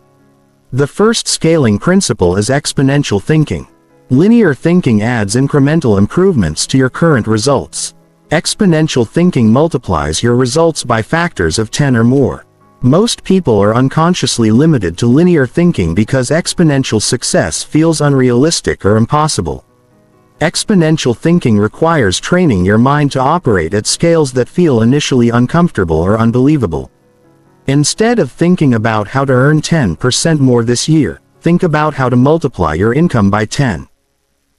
The first scaling principle is exponential thinking. Linear thinking adds incremental improvements to your current results. Exponential thinking multiplies your results by factors of 10 or more. Most people are unconsciously limited to linear thinking because exponential success feels unrealistic or impossible. Exponential thinking requires training your mind to operate at scales that feel initially uncomfortable or unbelievable. Instead of thinking about how to earn 10% more this year, think about how to multiply your income by 10.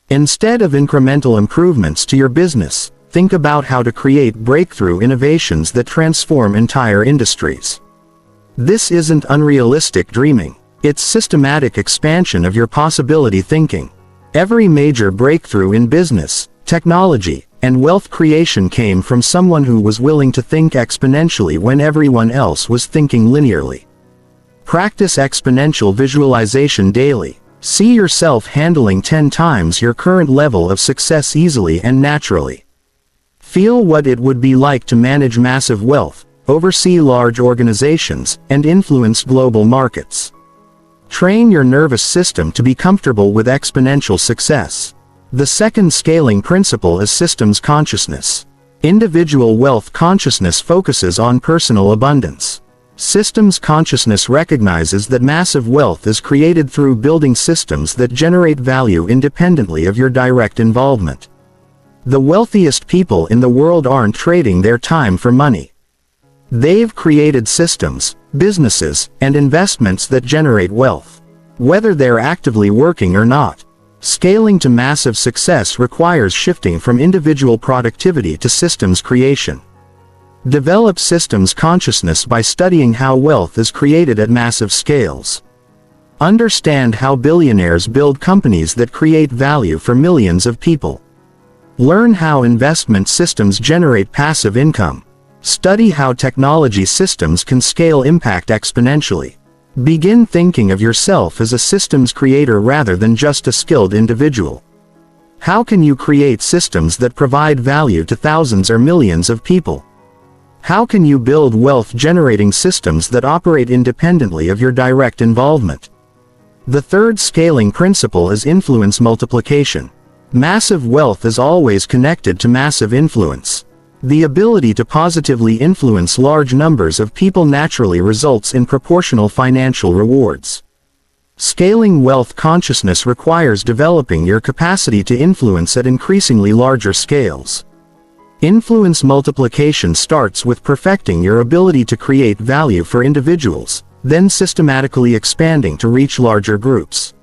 Instead of incremental improvements to your business, think about how to create breakthrough innovations that transform entire industries. This isn't unrealistic dreaming. It's systematic expansion of your possibility thinking. Every major breakthrough in business, technology, and wealth creation came from someone who was willing to think exponentially when everyone else was thinking linearly. Practice exponential visualization daily. See yourself handling 10 times your current level of success easily and naturally. Feel what it would be like to manage massive wealth, oversee large organizations, and influence global markets. Train your nervous system to be comfortable with exponential success. The second scaling principle is systems consciousness. Individual wealth consciousness focuses on personal abundance. Systems consciousness recognizes that massive wealth is created through building systems that generate value independently of your direct involvement. The wealthiest people in the world aren't trading their time for money. They've created systems, businesses, and investments that generate wealth, whether they're actively working or not. Scaling to massive success requires shifting from individual productivity to systems creation. Develop systems consciousness by studying how wealth is created at massive scales. Understand how billionaires build companies that create value for millions of people. Learn how investment systems generate passive income. Study how technology systems can scale impact exponentially. Begin thinking of yourself as a systems creator rather than just a skilled individual. How can you create systems that provide value to thousands or millions of people? How can you build wealth-generating systems that operate independently of your direct involvement? The third scaling principle is influence multiplication. Massive wealth is always connected to massive influence. The ability to positively influence large numbers of people naturally results in proportional financial rewards. Scaling wealth consciousness requires developing your capacity to influence at increasingly larger scales. Influence multiplication starts with perfecting your ability to create value for individuals, then systematically expanding to reach larger groups.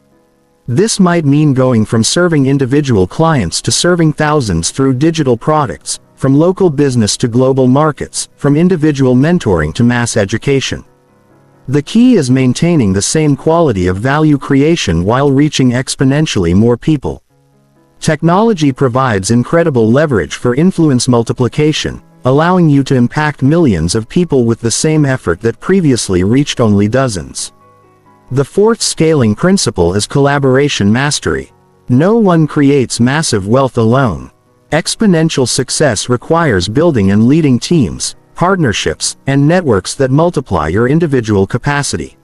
This might mean going from serving individual clients to serving thousands through digital products, from local business to global markets, from individual mentoring to mass education. The key is maintaining the same quality of value creation while reaching exponentially more people. Technology provides incredible leverage for influence multiplication, allowing you to impact millions of people with the same effort that previously reached only dozens. The fourth scaling principle is collaboration mastery. No one creates massive wealth alone. Exponential success requires building and leading teams, partnerships, and networks that multiply your individual capacity.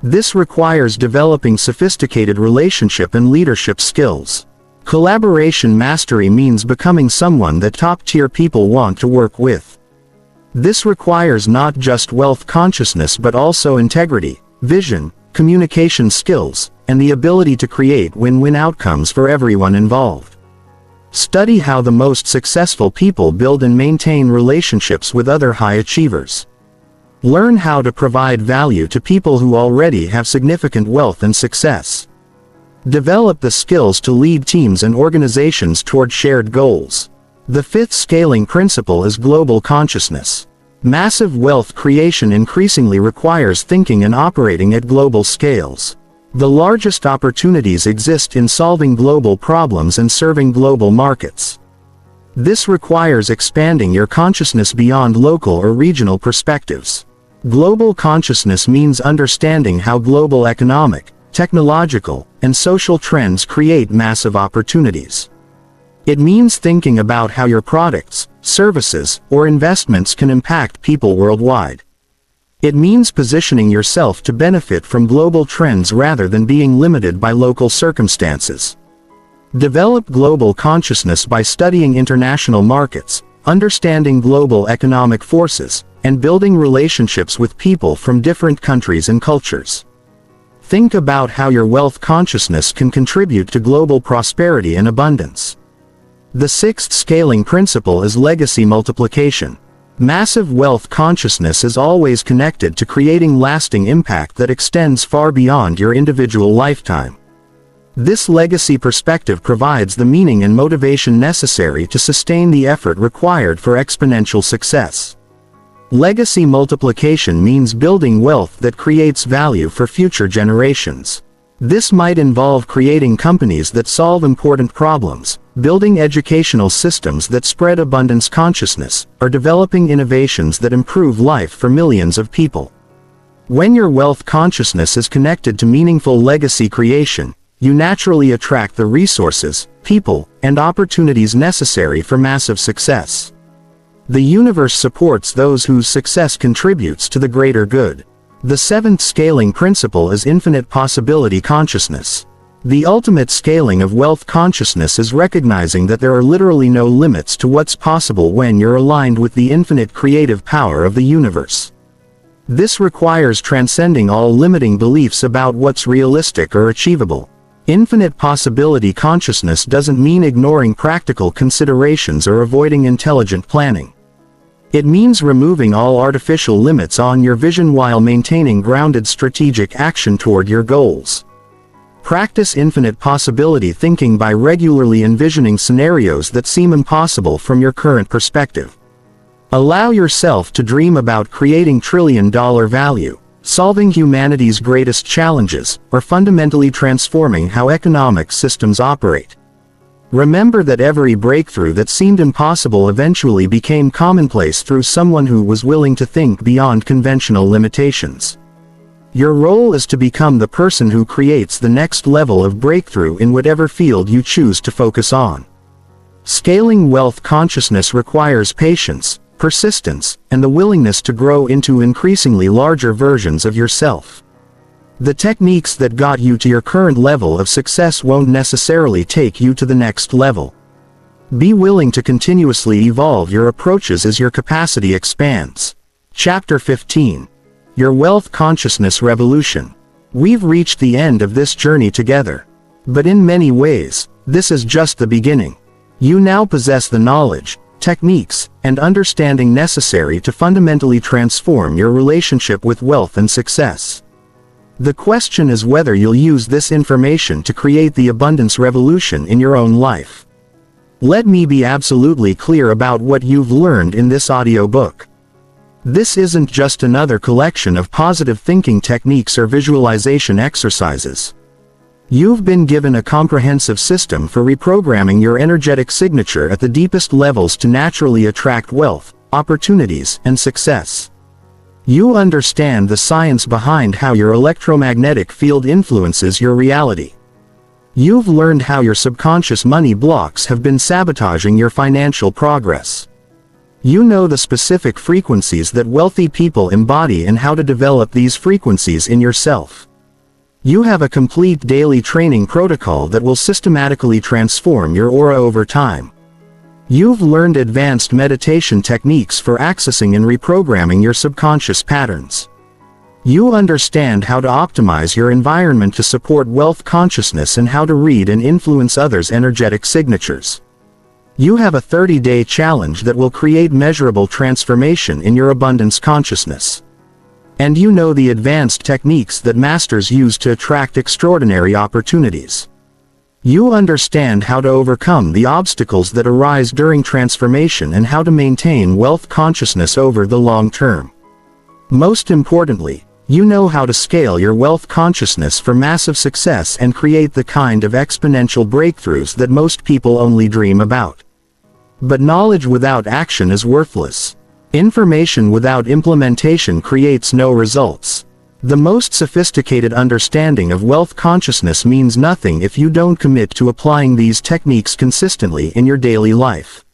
This requires developing sophisticated relationship and leadership skills. Collaboration mastery means becoming someone that top-tier people want to work with. This requires not just wealth consciousness but also integrity, vision, communication skills, and the ability to create win-win outcomes for everyone involved. Study how the most successful people build and maintain relationships with other high achievers. Learn how to provide value to people who already have significant wealth and success. Develop the skills to lead teams and organizations toward shared goals. The fifth scaling principle is global consciousness. Massive wealth creation increasingly requires thinking and operating at global scales. The largest opportunities exist in solving global problems and serving global markets. This requires expanding your consciousness beyond local or regional perspectives. Global consciousness means understanding how global economic, technological, and social trends create massive opportunities. It means thinking about how your products, services, or investments can impact people worldwide. It means positioning yourself to benefit from global trends rather than being limited by local circumstances. Develop global consciousness by studying international markets, understanding global economic forces, and building relationships with people from different countries and cultures. Think about how your wealth consciousness can contribute to global prosperity and abundance. The sixth scaling principle is legacy multiplication. Massive wealth consciousness is always connected to creating lasting impact that extends far beyond your individual lifetime. This legacy perspective provides the meaning and motivation necessary to sustain the effort required for exponential success. Legacy multiplication means building wealth that creates value for future generations. This might involve creating companies that solve important problems, building educational systems that spread abundance consciousness, or developing innovations that improve life for millions of people. When your wealth consciousness is connected to meaningful legacy creation, you naturally attract the resources, people, and opportunities necessary for massive success. The universe supports those whose success contributes to the greater good. The seventh scaling principle is infinite possibility consciousness. The ultimate scaling of wealth consciousness is recognizing that there are literally no limits to what's possible when you're aligned with the infinite creative power of the universe. This requires transcending all limiting beliefs about what's realistic or achievable. Infinite possibility consciousness doesn't mean ignoring practical considerations or avoiding intelligent planning. It means removing all artificial limits on your vision while maintaining grounded strategic action toward your goals. Practice infinite possibility thinking by regularly envisioning scenarios that seem impossible from your current perspective. Allow yourself to dream about creating trillion-dollar value, solving humanity's greatest challenges, or fundamentally transforming how economic systems operate. Remember that every breakthrough that seemed impossible eventually became commonplace through someone who was willing to think beyond conventional limitations. Your role is to become the person who creates the next level of breakthrough in whatever field you choose to focus on. Scaling wealth consciousness requires patience, persistence, and the willingness to grow into increasingly larger versions of yourself. The techniques that got you to your current level of success won't necessarily take you to the next level. Be willing to continuously evolve your approaches as your capacity expands. Chapter 15. Your Wealth Consciousness Revolution. We've reached the end of this journey together. But in many ways, this is just the beginning. You now possess the knowledge, techniques, and understanding necessary to fundamentally transform your relationship with wealth and success. The question is whether you'll use this information to create the abundance revolution in your own life. Let me be absolutely clear about what you've learned in this audiobook. This isn't just another collection of positive thinking techniques or visualization exercises. You've been given a comprehensive system for reprogramming your energetic signature at the deepest levels to naturally attract wealth, opportunities, and success. You understand the science behind how your electromagnetic field influences your reality. You've learned how your subconscious money blocks have been sabotaging your financial progress. You know the specific frequencies that wealthy people embody and how to develop these frequencies in yourself. You have a complete daily training protocol that will systematically transform your aura over time. You've learned advanced meditation techniques for accessing and reprogramming your subconscious patterns. You understand how to optimize your environment to support wealth consciousness and how to read and influence others' energetic signatures. You have a 30-day challenge that will create measurable transformation in your abundance consciousness. And you know the advanced techniques that masters use to attract extraordinary opportunities. You understand how to overcome the obstacles that arise during transformation and how to maintain wealth consciousness over the long term. Most importantly, you know how to scale your wealth consciousness for massive success and create the kind of exponential breakthroughs that most people only dream about. But knowledge without action is worthless. Information without implementation creates no results. The most sophisticated understanding of wealth consciousness means nothing if you don't commit to applying these techniques consistently in your daily life.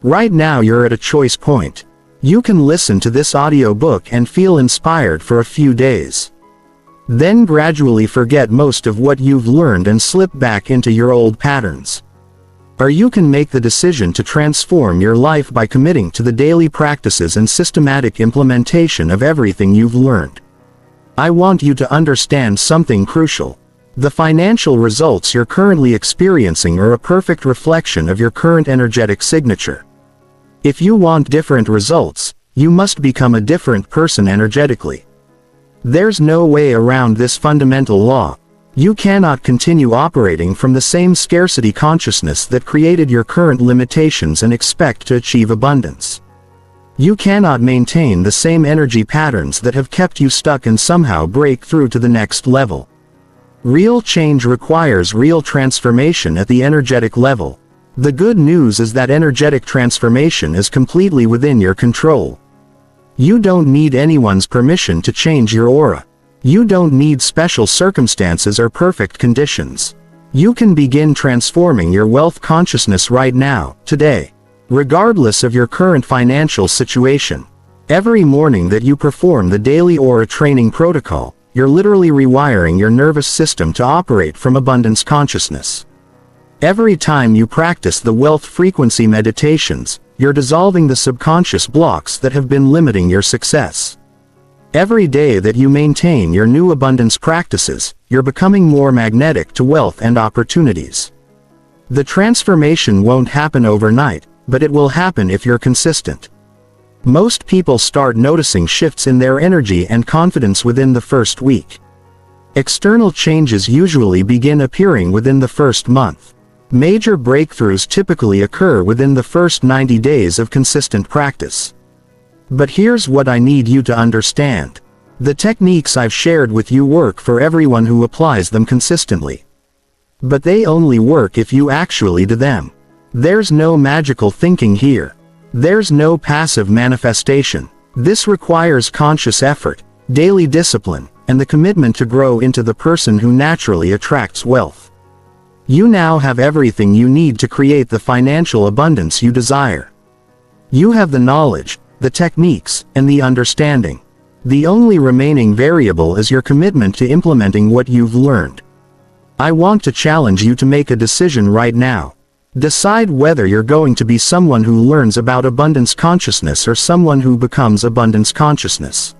Right now you're at a choice point. You can listen to this audiobook and feel inspired for a few days. Then gradually forget most of what you've learned and slip back into your old patterns. Or you can make the decision to transform your life by committing to the daily practices and systematic implementation of everything you've learned. I want you to understand something crucial. The financial results you're currently experiencing are a perfect reflection of your current energetic signature. If you want different results, you must become a different person energetically. There's no way around this fundamental law. You cannot continue operating from the same scarcity consciousness that created your current limitations and expect to achieve abundance. You cannot maintain the same energy patterns that have kept you stuck and somehow break through to the next level. Real change requires real transformation at the energetic level. The good news is that energetic transformation is completely within your control. You don't need anyone's permission to change your aura. You don't need special circumstances or perfect conditions. You can begin transforming your wealth consciousness right now, today. Regardless of your current financial situation. Every morning that you perform the daily aura training protocol, you're literally rewiring your nervous system to operate from abundance consciousness. Every time you practice the wealth frequency meditations, you're dissolving the subconscious blocks that have been limiting your success. Every day that you maintain your new abundance practices, you're becoming more magnetic to wealth and opportunities. The transformation won't happen overnight, but it will happen if you're consistent. Most people start noticing shifts in their energy and confidence within the first week. External changes usually begin appearing within the first month. Major breakthroughs typically occur within the first 90 days of consistent practice. But here's what I need you to understand. The techniques I've shared with you work for everyone who applies them consistently. But they only work if you actually do them. There's no magical thinking here. There's no passive manifestation. This requires conscious effort, daily discipline, and the commitment to grow into the person who naturally attracts wealth. You now have everything you need to create the financial abundance you desire. You have the knowledge, the techniques, and the understanding. The only remaining variable is your commitment to implementing what you've learned. I want to challenge you to make a decision right now. Decide whether you're going to be someone who learns about abundance consciousness or someone who becomes abundance consciousness.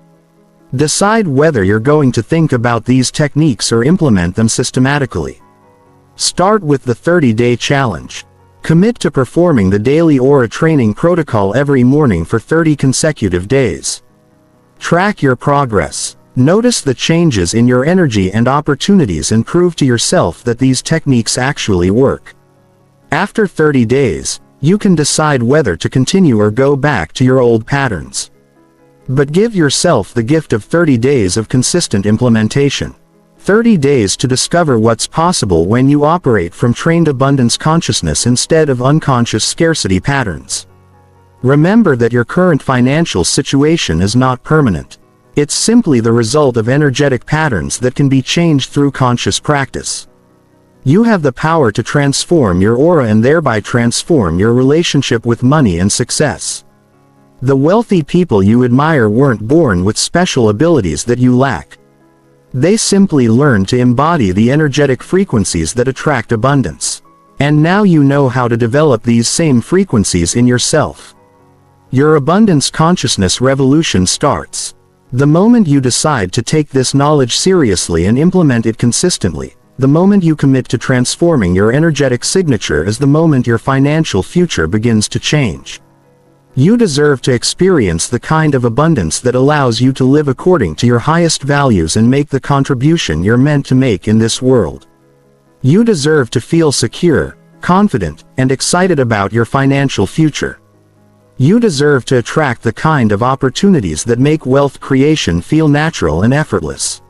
Decide whether you're going to think about these techniques or implement them systematically. Start with the 30-day challenge. Commit to performing the daily aura training protocol every morning for 30 consecutive days. Track your progress. Notice the changes in your energy and opportunities and prove to yourself that these techniques actually work. After 30 days, you can decide whether to continue or go back to your old patterns. But give yourself the gift of 30 days of consistent implementation. 30 days to discover what's possible when you operate from trained abundance consciousness instead of unconscious scarcity patterns. Remember that your current financial situation is not permanent. It's simply the result of energetic patterns that can be changed through conscious practice. You have the power to transform your aura and thereby transform your relationship with money and success. The wealthy people you admire weren't born with special abilities that you lack. They simply learned to embody the energetic frequencies that attract abundance. And now you know how to develop these same frequencies in yourself. Your abundance consciousness revolution starts the moment you decide to take this knowledge seriously and implement it consistently. The moment you commit to transforming your energetic signature is the moment your financial future begins to change. You deserve to experience the kind of abundance that allows you to live according to your highest values and make the contribution you're meant to make in this world. You deserve to feel secure, confident, and excited about your financial future. You deserve to attract the kind of opportunities that make wealth creation feel natural and effortless.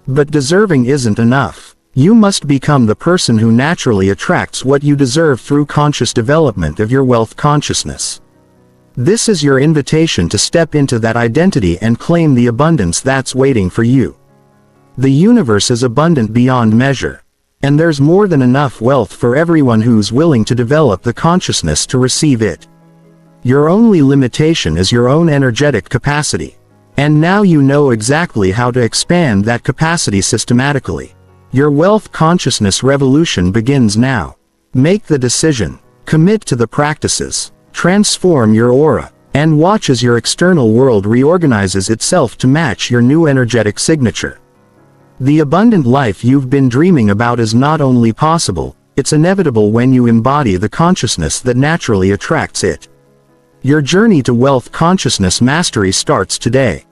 But deserving isn't enough. You must become the person who naturally attracts what you deserve through conscious development of your wealth consciousness. This is your invitation to step into that identity and claim the abundance that's waiting for you. The universe is abundant beyond measure. And there's more than enough wealth for everyone who's willing to develop the consciousness to receive it. Your only limitation is your own energetic capacity. And now you know exactly how to expand that capacity systematically. Your wealth consciousness revolution begins now. Make the decision, commit to the practices, transform your aura, and watch as your external world reorganizes itself to match your new energetic signature. The abundant life you've been dreaming about is not only possible, it's inevitable when you embody the consciousness that naturally attracts it. Your journey to wealth consciousness mastery starts today.